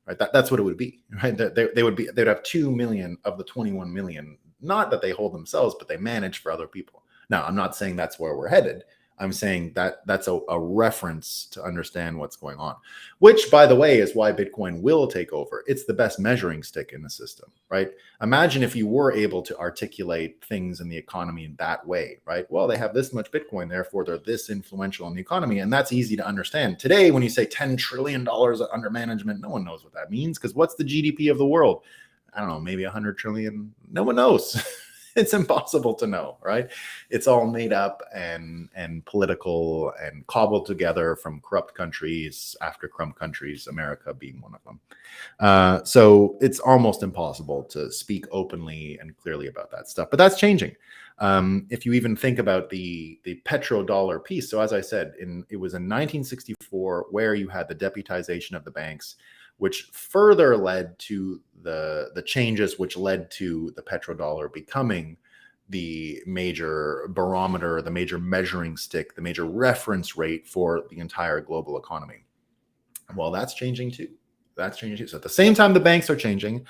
right? That's what it would be, right? They'd have 2 million of the 21 million, not that they hold themselves, but they manage for other people. Now, I'm not saying that's where we're headed. I'm saying that that's a reference to understand what's going on, which, by the way, is why Bitcoin will take over. It's the best measuring stick in the system, right? Imagine if you were able to articulate things in the economy in that way, right? Well, they have this much Bitcoin, therefore they're this influential in the economy, and that's easy to understand. Today, when you say $10 trillion under management, no one knows what that means, because what's the GDP of the world? I don't know, maybe 100 trillion? No one knows. It's impossible to know, right? It's all made up and political and cobbled together from corrupt countries after corrupt countries, America being one of them. So it's almost impossible to speak openly and clearly about that stuff. But that's changing. If you even think about the petrodollar piece. So as I said, it was in 1964 where you had the deputization of the banks, which further led to the changes which led to the petrodollar becoming the major barometer, the major measuring stick, the major reference rate for the entire global economy. Well, that's changing too. That's changing too. So at the same time the banks are changing,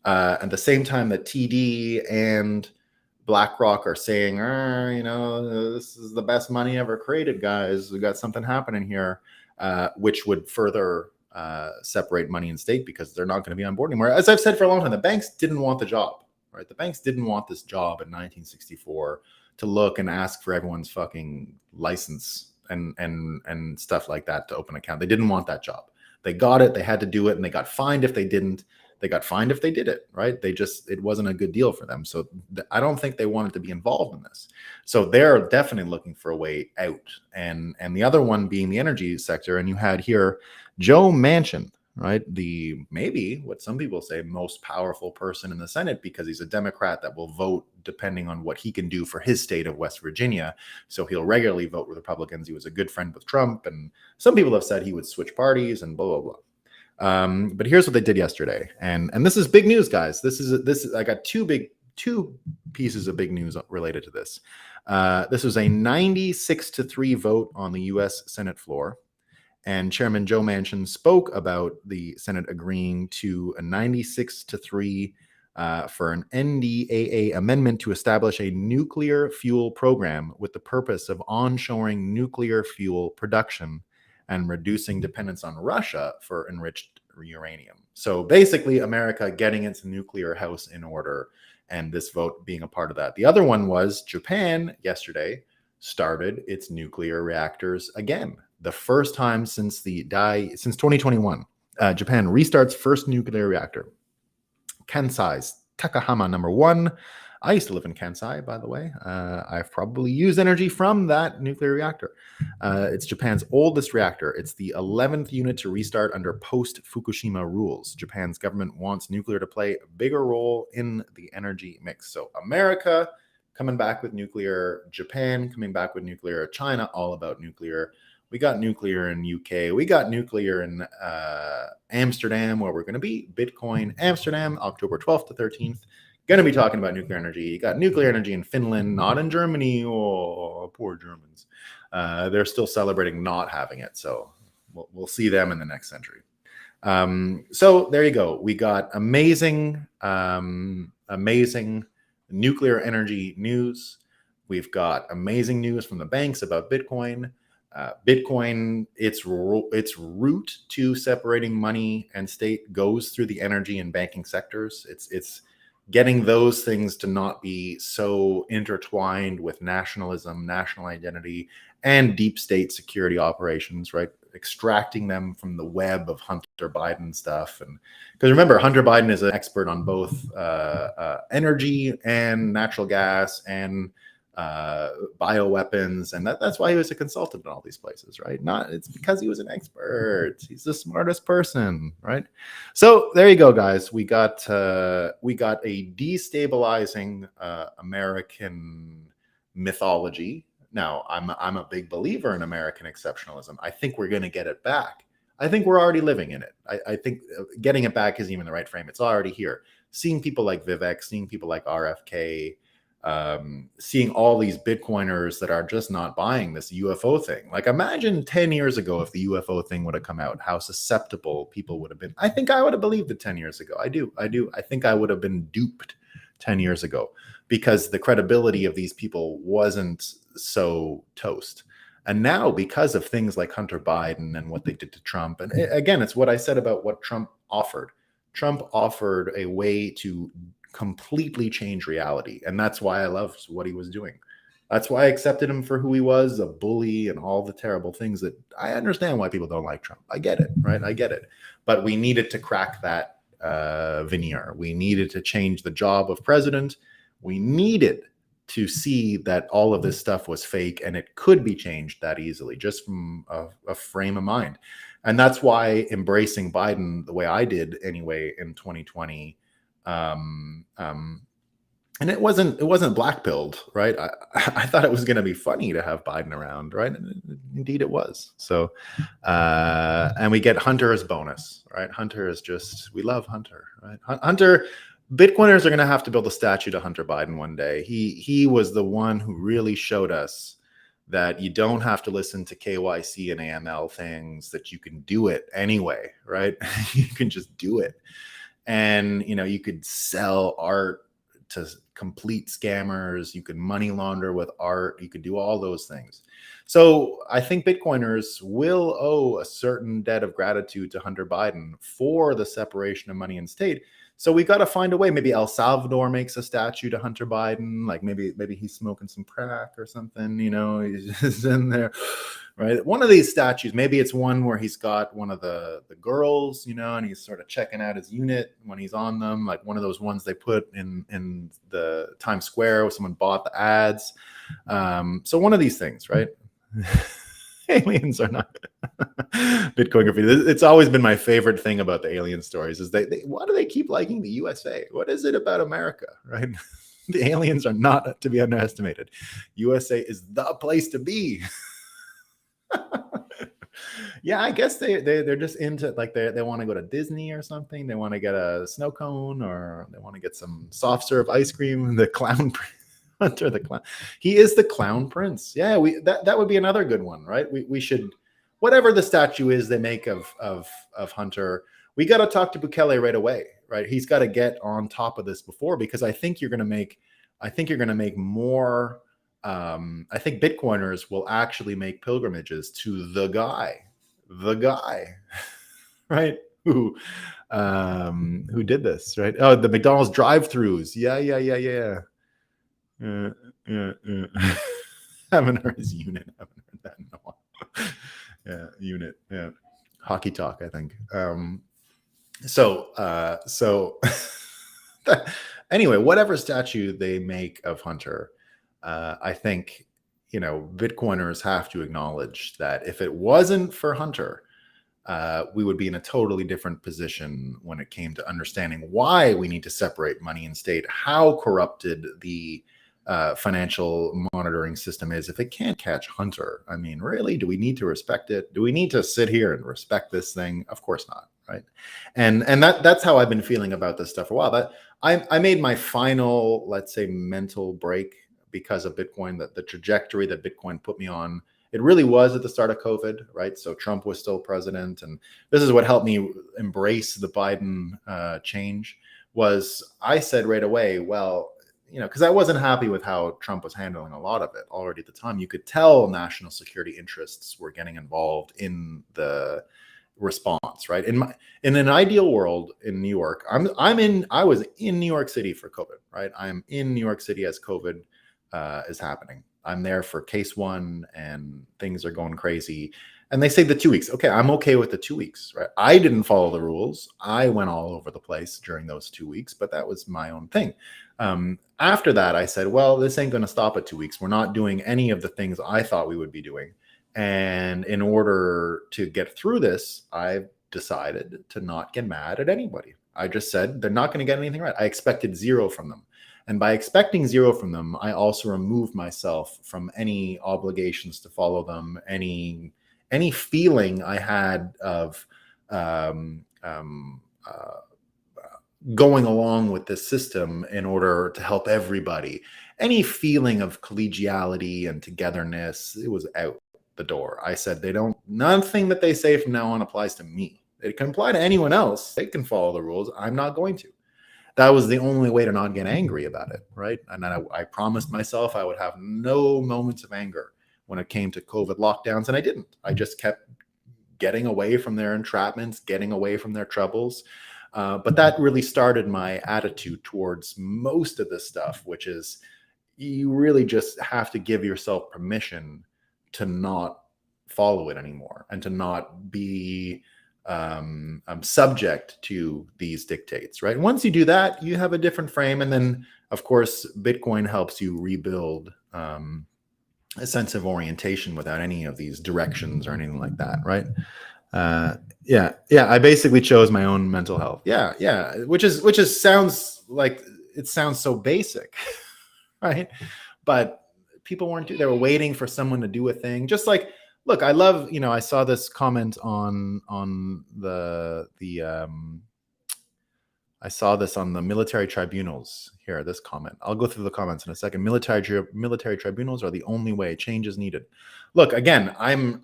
at the same time that TD and BlackRock are saying, this is the best money ever created, guys. We got something happening here, which would further separate money and state, because they're not going to be on board anymore. As I've said for a long time, the banks didn't want the job, right? The banks didn't want this job in 1964 to look and ask for everyone's fucking license and stuff like that to open an account. They didn't want that job. They got it. They had to do it, and they got fined if they didn't. They got fined if they did it, right? It wasn't a good deal for them. So I don't think they wanted to be involved in this. So they're definitely looking for a way out. And the other one being the energy sector. And you had here Joe Manchin, right? Maybe what some people say most powerful person in the Senate, because he's a Democrat that will vote depending on what he can do for his state of West Virginia. So he'll regularly vote with Republicans. He was a good friend with Trump. And some people have said he would switch parties and blah, blah, blah. But here's what they did yesterday, and this is big news, guys. This is I got two pieces of big news related to this. This was a 96-3 vote on the U.S. Senate floor, and Chairman Joe Manchin spoke about the Senate agreeing to a 96-3 for an NDAA amendment to establish a nuclear fuel program with the purpose of onshoring nuclear fuel production and reducing dependence on Russia for enriched uranium. So basically, America getting its nuclear house in order, and this vote being a part of that. The other one was Japan yesterday started its nuclear reactors again. The first time since 2021. Japan restarts first nuclear reactor. Kansai's Takahama number 1. I used to live in Kansai, by the way. I've probably used energy from that nuclear reactor. It's Japan's oldest reactor. It's the 11th unit to restart under post-Fukushima rules. Japan's government wants nuclear to play a bigger role in the energy mix. So America coming back with nuclear, Japan coming back with nuclear, China all about nuclear. We got nuclear in UK. We got nuclear in Amsterdam, where we're going to be. Bitcoin, Amsterdam, October 12th to 13th. Going to be talking about nuclear energy. You got nuclear energy in Finland, not in Germany. Oh, poor Germans. They're still celebrating not having it. So we'll see them in the next century. So there you go. We got amazing nuclear energy news. We've got amazing news from the banks about Bitcoin. Bitcoin, its route to separating money and state goes through the energy and banking sectors. It's getting those things to not be so intertwined with nationalism, national identity, and deep state security operations, right? Extracting them from the web of Hunter Biden stuff. And because remember, Hunter Biden is an expert on both energy and natural gas and bioweapons, and that's why he was a consultant in all these places, right? It's because he was an expert. He's the smartest person, right? So there you go, guys. We got a destabilizing American mythology. Now, I'm a big believer in American exceptionalism. I think we're going to get it back. I think we're already living in it. I think getting it back isn't even the right frame. It's already here. Seeing people like Vivek, seeing people like RFK, seeing all these Bitcoiners that are just not buying this UFO thing. Like, imagine 10 years ago if the UFO thing would have come out, how susceptible people would have been. I think I would have believed it 10 years ago. I do. I think I would have been duped 10 years ago because the credibility of these people wasn't so toast. And now, because of things like Hunter Biden and what they did to Trump, and again, it's what I said about what Trump offered. Trump offered a way to completely change reality. And that's why I loved what he was doing. That's why I accepted him for who he was, a bully and all the terrible things that I understand why people don't like Trump. I get it, right? I get it. But we needed to crack that veneer. We needed to change the job of president. We needed to see that all of this stuff was fake and it could be changed that easily, just from a frame of mind. And that's why embracing Biden the way I did anyway in 2020, and it wasn't black-pilled, right? I thought it was going to be funny to have Biden around, right? And indeed it was. So, and we get Hunter as bonus, right? Hunter is just, we love Hunter, right? Hunter, Bitcoiners are going to have to build a statue to Hunter Biden one day. He was the one who really showed us that you don't have to listen to KYC and AML things, that you can do it anyway, right? You can just do it. And, you could sell art to complete scammers. You could money launder with art. You could do all those things. So I think Bitcoiners will owe a certain debt of gratitude to Hunter Biden for the separation of money and state. So we got to find a way. Maybe El Salvador makes a statue to Hunter Biden. Like maybe he's smoking some crack or something, he's just in there, right? One of these statues, maybe it's one where he's got one of the girls, and he's sort of checking out his unit when he's on them, like one of those ones they put in the Times Square where someone bought the ads. So one of these things, right? Aliens are not Bitcoin graffiti. It's always been my favorite thing about the alien stories is why do they keep liking the USA? What is it about America, right? The aliens are not to be underestimated. USA is the place to be. Yeah, I guess they're just into, like, they want to go to Disney or something. They want to get a snow cone, or they want to get some soft serve ice cream. The clown Hunter the clown. He is the clown prince. Yeah, that would be another good one, right? We should, whatever the statue is they make of Hunter, we got to talk to Bukele right away, right? He's got to get on top of this before, because I think you're going to make more. I think Bitcoiners will actually make pilgrimages to the guy, right? Who did this, right? Oh, the McDonald's drive-throughs. Yeah. Haven't heard his unit. Haven't heard that in a while. Yeah, unit. Yeah. hockey talk, I think. So anyway, whatever statue they make of Hunter, I think, Bitcoiners have to acknowledge that if it wasn't for Hunter, we would be in a totally different position when it came to understanding why we need to separate money and state, how corrupted the financial monitoring system is. If it can't catch Hunter, I mean, really, do we need to respect it? Do we need to sit here and respect this thing? Of course not, right? And that's how I've been feeling about this stuff for a while. That I made my final, let's say, mental break because of Bitcoin, that the trajectory that Bitcoin put me on. It really was at the start of COVID, right? So Trump was still president, and this is what helped me embrace the Biden change. Was I said right away, well, because I wasn't happy with how Trump was handling a lot of it already at the time. You could tell national security interests were getting involved in the response, right? In an ideal world in New York, I was in New York City for COVID, right? I am in New York City as COVID is happening. I'm there for case one and things are going crazy. And they say the 2 weeks. Okay, I'm okay with the 2 weeks, right? I didn't follow the rules. I went all over the place during those 2 weeks, but that was my own thing. After that, I said, well, this ain't going to stop at 2 weeks. We're not doing any of the things I thought we would be doing. And in order to get through this, I've decided to not get mad at anybody. I just said they're not going to get anything right. I expected zero from them. And by expecting zero from them, I also removed myself from any obligations to follow them, any feeling I had of going along with this system in order to help everybody. Any feeling of collegiality and togetherness, it was out the door. I said, nothing that they say from now on applies to me. It can apply to anyone else. They can follow the rules. I'm not going to. That was the only way to not get angry about it, right? And I promised myself I would have no moments of anger when it came to COVID lockdowns, and I didn't. I just kept getting away from their entrapments, getting away from their troubles. But that really started my attitude towards most of this stuff, which is you really just have to give yourself permission to not follow it anymore and to not be subject to these dictates, right? Once you do that, you have a different frame. And then, of course, Bitcoin helps you rebuild a sense of orientation without any of these directions or anything like that, right? Yeah. I basically chose my own mental health. Yeah. Which sounds like it sounds so basic, right? But people they were waiting for someone to do a thing, just like. Look, I love, I saw this comment on I saw this on the military tribunals here, this comment. I'll go through the comments in a second. Military tribunals are the only way. Change is needed. Look, again, I'm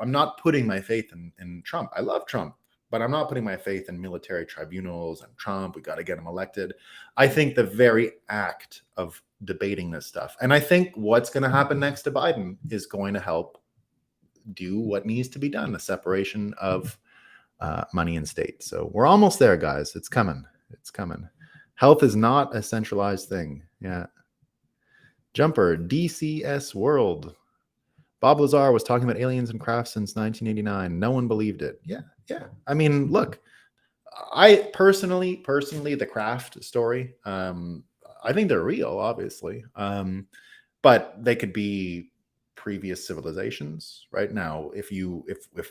not putting my faith in Trump. I love Trump, but I'm not putting my faith in military tribunals and Trump. We got to get him elected. I think the very act of debating this stuff, and I think what's going to happen next to Biden is going to help do what needs to be done, the separation of money and state. So we're almost there, guys. It's coming. Health is not a centralized thing. Yeah. Jumper, DCS World. Bob Lazar was talking about aliens and crafts since 1989. No one believed it. Yeah. I mean, look, I personally, the craft story, I think they're real, obviously. But they could be previous civilizations. Right now, if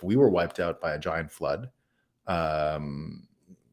we were wiped out by a giant flood,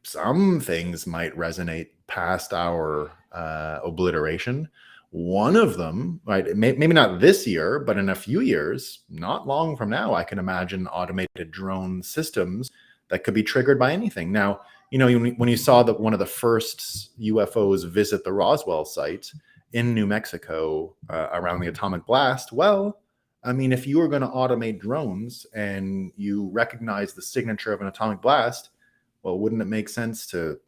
some things might resonate past our obliteration. One of them, right, maybe not this year, but in a few years, not long from now, I can imagine automated drone systems that could be triggered by anything. Now, when you saw that one of the first UFOs visit the Roswell site in New Mexico around the atomic blast, well, I mean, if you were going to automate drones and you recognize the signature of an atomic blast, well, wouldn't it make sense to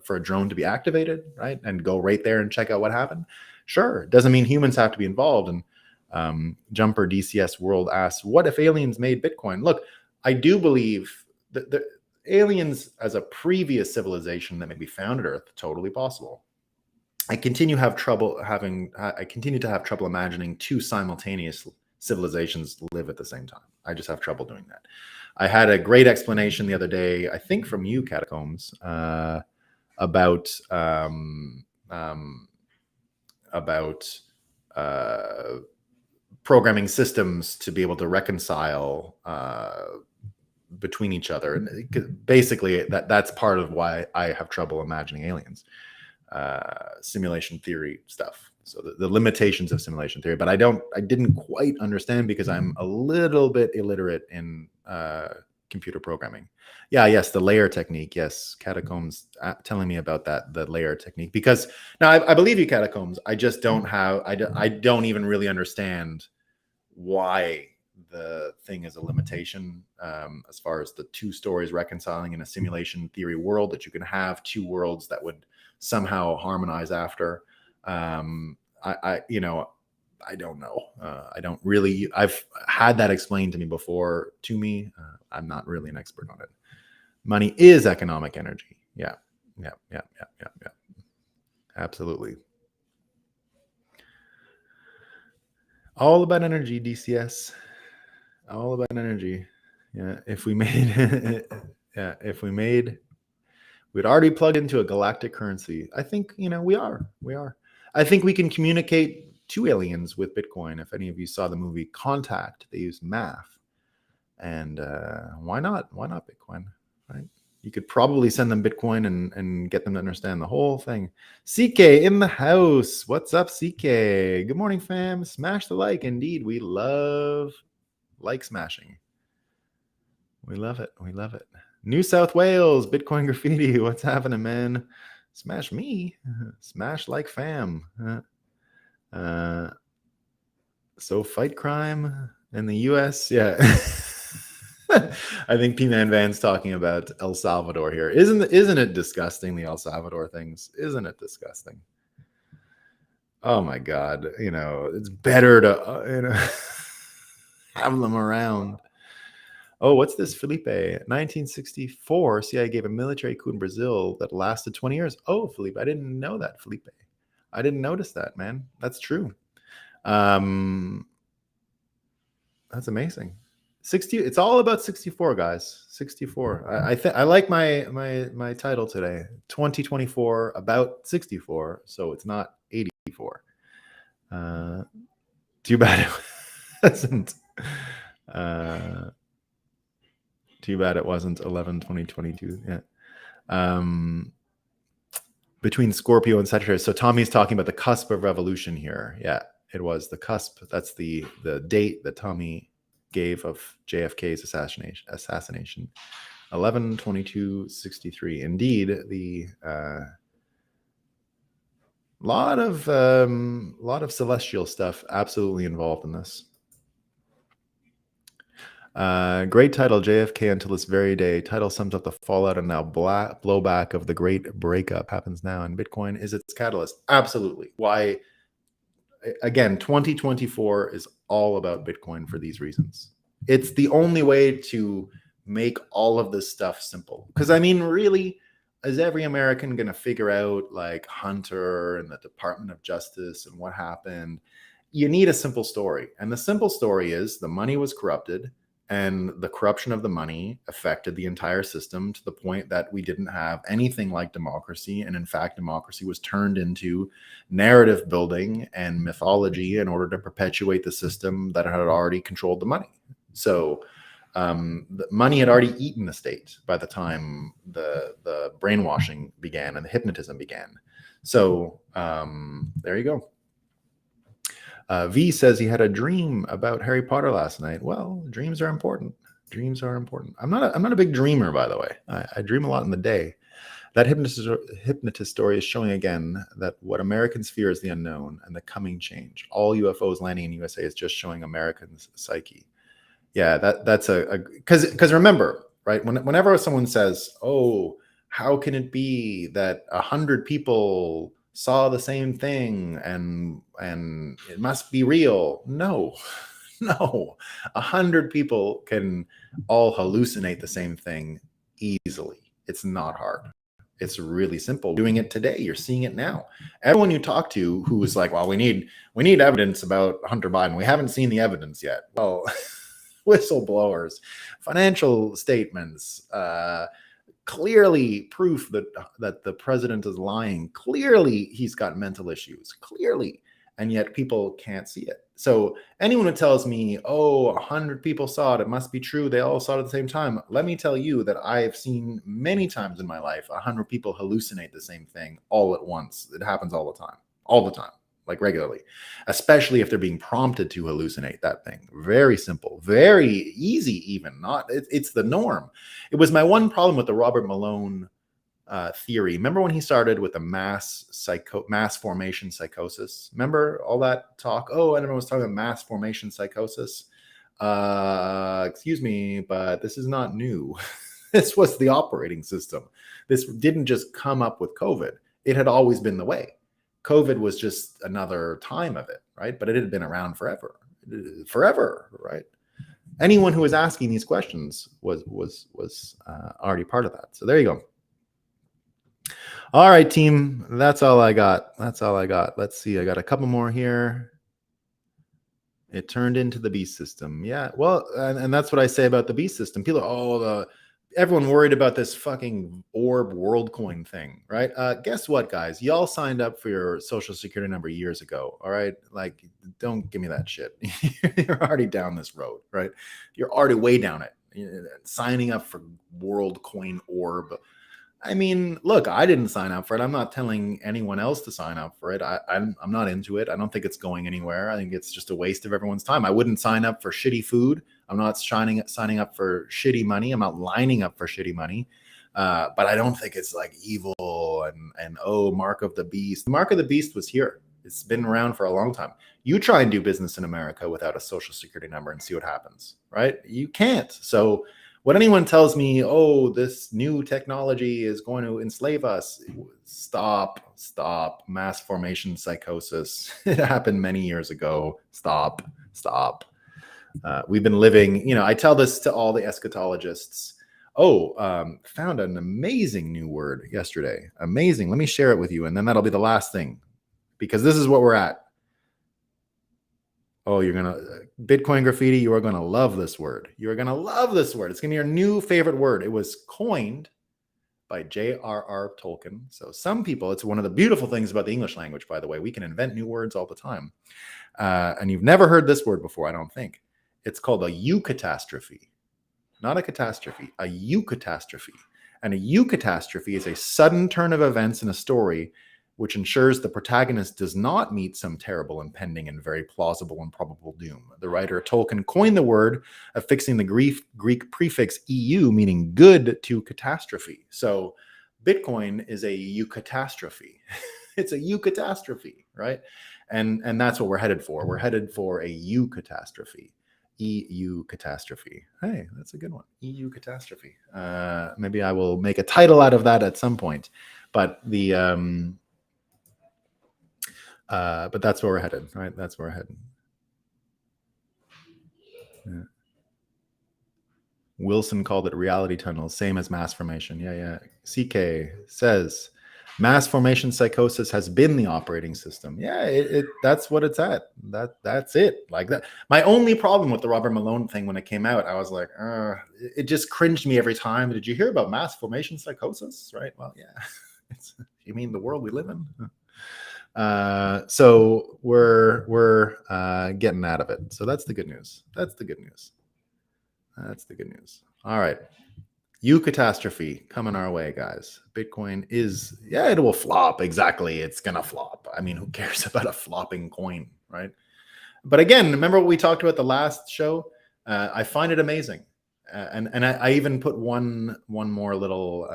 for a drone to be activated, right, and go right there and check out what happened? Sure, doesn't mean humans have to be involved. And Jumper DCS World asks, "What if aliens made Bitcoin?" Look, I do believe that the aliens as a previous civilization that may be found at Earth, totally possible. I continue to have trouble imagining two simultaneous civilizations live at the same time. I just have trouble doing that. I had a great explanation the other day, I think from you, Catacombs, about programming systems to be able to reconcile between each other. And basically, that's part of why I have trouble imagining aliens. Simulation theory stuff. So the limitations of simulation theory, but I didn't quite understand because I'm a little bit illiterate in computer programming. Yes, the layer technique. Yes, Catacombs telling me about that, the layer technique. Because now I believe you, Catacombs. I just don't have. I don't even really understand why the thing is a limitation as far as the two stories reconciling in a simulation theory world, that you can have two worlds that would somehow harmonize after. I don't know. I don't really. I've had that explained to me before. I'm not really an expert on it. Money is economic energy. Yeah. Absolutely. All about energy, DCS. All about energy. Yeah. If we made, we'd already plugged into a galactic currency. I think, we are. I think we can communicate to aliens with Bitcoin. If any of you saw the movie Contact, they use math. And why not? Why not Bitcoin? Right? You could probably send them Bitcoin and get them to understand the whole thing. CK in the house. What's up, CK? Good morning, fam. Smash the like. Indeed, we love like smashing. We love it. New South Wales, Bitcoin graffiti. What's happening, man? Smash me. Smash like fam. So fight crime in the US. Yeah. I think P-Man Van's talking about El Salvador here. Isn't it disgusting, the El Salvador things? Isn't it disgusting? Oh my God. It's better to have them around. Oh, what's this, Felipe? 1964, CIA gave a military coup in Brazil that lasted 20 years. Oh, Felipe, I didn't know that, Felipe. I didn't notice that, man. That's true. That's amazing. 60. It's all about 64, guys. 64. I like my title today. 2024 about 64. So it's not 84. Too bad it wasn't. Too bad it wasn't 11/20/22. Yeah. Between Scorpio and Sagittarius. So Tommy's talking about the cusp of revolution here. Yeah, it was the cusp. That's the date that Tommy gave of JFK's assassination. 11/22/63. Indeed, the lot of celestial stuff absolutely involved in this. Great title, JFK until this very day. Title sums up the fallout and now blowback of the great breakup happens now, and Bitcoin is its catalyst. Absolutely. Why? Again, 2024 is all about Bitcoin for these reasons. It's the only way to make all of this stuff simple. Because really, is every American going to figure out like Hunter and the Department of Justice and what happened? You need a simple story. And the simple story is the money was corrupted. And the corruption of the money affected the entire system to the point that we didn't have anything like democracy. And in fact, democracy was turned into narrative building and mythology in order to perpetuate the system that had already controlled the money. So the money had already eaten the state by the time the brainwashing began and the hypnotism began. So there you go. V says he had a dream about Harry Potter last night. Well, dreams are important. Dreams are important. I'm not a big dreamer, by the way. I dream a lot in the day. That hypnotist story is showing again that what Americans fear is the unknown and the coming change. All UFOs landing in USA is just showing Americans' psyche. Yeah, that's because remember, right? Whenever someone says, "Oh, how can it be that 100 people saw the same thing and it must be real?" No, 100 people can all hallucinate the same thing easily. It's not hard. It's really simple. Doing it today, you're seeing it now. Everyone you talk to who is like, "Well, we need evidence about Hunter Biden. We haven't seen the evidence yet." Well, whistleblowers, financial statements, clearly proof that the president is lying. Clearly, he's got mental issues. Clearly, and yet people can't see it. So anyone who tells me, "Oh, 100 people saw it, it must be true. They all saw it at the same time." Let me tell you that I've seen many times in my life 100 people hallucinate the same thing all at once. It happens all the time, like regularly, especially if they're being prompted to hallucinate that thing. Very simple, very easy, even. It's the norm. It was my one problem with the Robert Malone theory. Remember when he started with the mass formation psychosis? Remember all that talk? Oh, everyone was talking about mass formation psychosis. Excuse me, but this is not new. This was the operating system. This didn't just come up with COVID. It had always been the way. COVID was just another time of it, right? But it had been around forever, right? Anyone who was asking these questions was already part of that. So there you go. All right, team. That's all I got. Let's see. I got a couple more here. It turned into the beast system. Yeah. Well, and that's what I say about the beast system. People, everyone worried about this fucking orb WorldCoin thing, right? Guess what, guys? Y'all signed up for your social security number years ago. All right. Like, don't give me that shit. You're already down this road, right? You're already way down it. Signing up for WorldCoin orb. I mean, look, I didn't sign up for it. I'm not telling anyone else to sign up for it. I'm not into it. I don't think it's going anywhere. I think it's just a waste of everyone's time. I wouldn't sign up for shitty food. I'm not signing up for shitty money. I'm not lining up for shitty money. But I don't think it's like evil and mark of the beast. The mark of the beast was here. It's been around for a long time. You try and do business in America without a social security number and see what happens, right? You can't. So when anyone tells me, "Oh, this new technology is going to enslave us," stop. Mass formation psychosis. It happened many years ago. Stop. We've been living, I tell this to all the eschatologists. Found an amazing new word yesterday. Amazing. Let me share it with you, and then that'll be the last thing, because this is what we're at. Oh, Bitcoin graffiti, you are going to love this word. You are going to love this word. It's going to be your new favorite word. It was coined by J.R.R. Tolkien. So some people, it's one of the beautiful things about the English language, by the way. We can invent new words all the time. And you've never heard this word before, I don't think. It's called a eukatastrophe. Not a catastrophe, a eukatastrophe. And a eukatastrophe is a sudden turn of events in a story which ensures the protagonist does not meet some terrible, impending, and very plausible and probable doom. The writer Tolkien coined the word, affixing the Greek prefix EU, meaning good, to catastrophe. So Bitcoin is a eukatastrophe. It's a eukatastrophe, right? And that's what we're headed for. We're headed for a eukatastrophe. EU catastrophe. Hey, that's a good one. EU catastrophe. Maybe I will make a title out of that at some point. But but that's where we're headed, right? That's where we're headed. Yeah. Wilson called it reality tunnels, same as mass formation. Yeah. CK says mass formation psychosis has been the operating system. Yeah, that's what it's at. That's it. Like that. My only problem with the Robert Malone thing when it came out, I was like, it just cringed me every time. Did you hear about mass formation psychosis? Right. Well, yeah. You mean the world we live in? So we're getting out of it. So that's the good news. That's the good news. All right. Eukatastrophe coming our way, guys. Bitcoin it will flop. Exactly. It's going to flop. I mean, who cares about a flopping coin, right? But again, remember what we talked about the last show? I find it amazing. And I even put one more little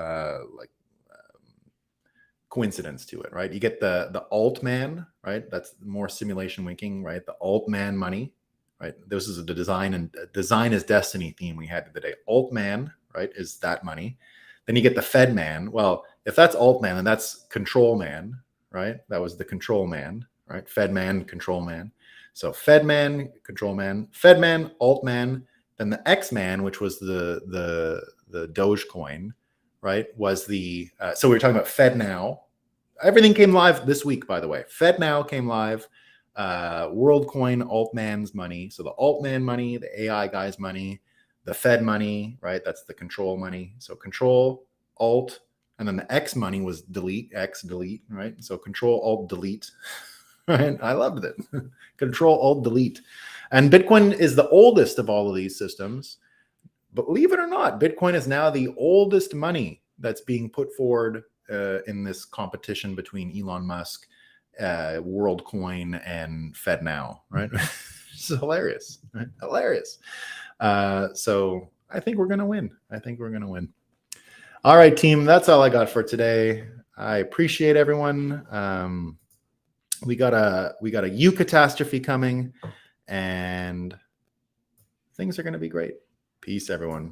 coincidence to it, right? You get the alt man, right? That's more simulation winking, right? The alt man money, right? This is the design is destiny theme we had today. Alt man, right, is that money. Then you get the Fed man. Well, if that's alt man, then that's control man, right? That was the control man, right? Fed man, control man. So Fed man, control man, Fed man, alt man. Then the X man, which was the Dogecoin, right? Was so we were talking about Fed Now. Everything came live this week, by the way. Fed Now came live. WorldCoin, Altman's money. So the Altman money, the AI guy's money, the Fed money, right? That's the control money. So control, Alt, and then the X money was delete, X, delete, right? So control, Alt, delete, right? I loved it. Control, Alt, delete. And Bitcoin is the oldest of all of these systems. Believe it or not, Bitcoin is now the oldest money that's being put forward in this competition between Elon Musk, WorldCoin, and FedNow, right? It's hilarious, right? Hilarious. So I think we're going to win. I think we're going to win. All right, team, that's all I got for today. I appreciate everyone. We got a eukatastrophe coming, and things are going to be great. Peace, everyone.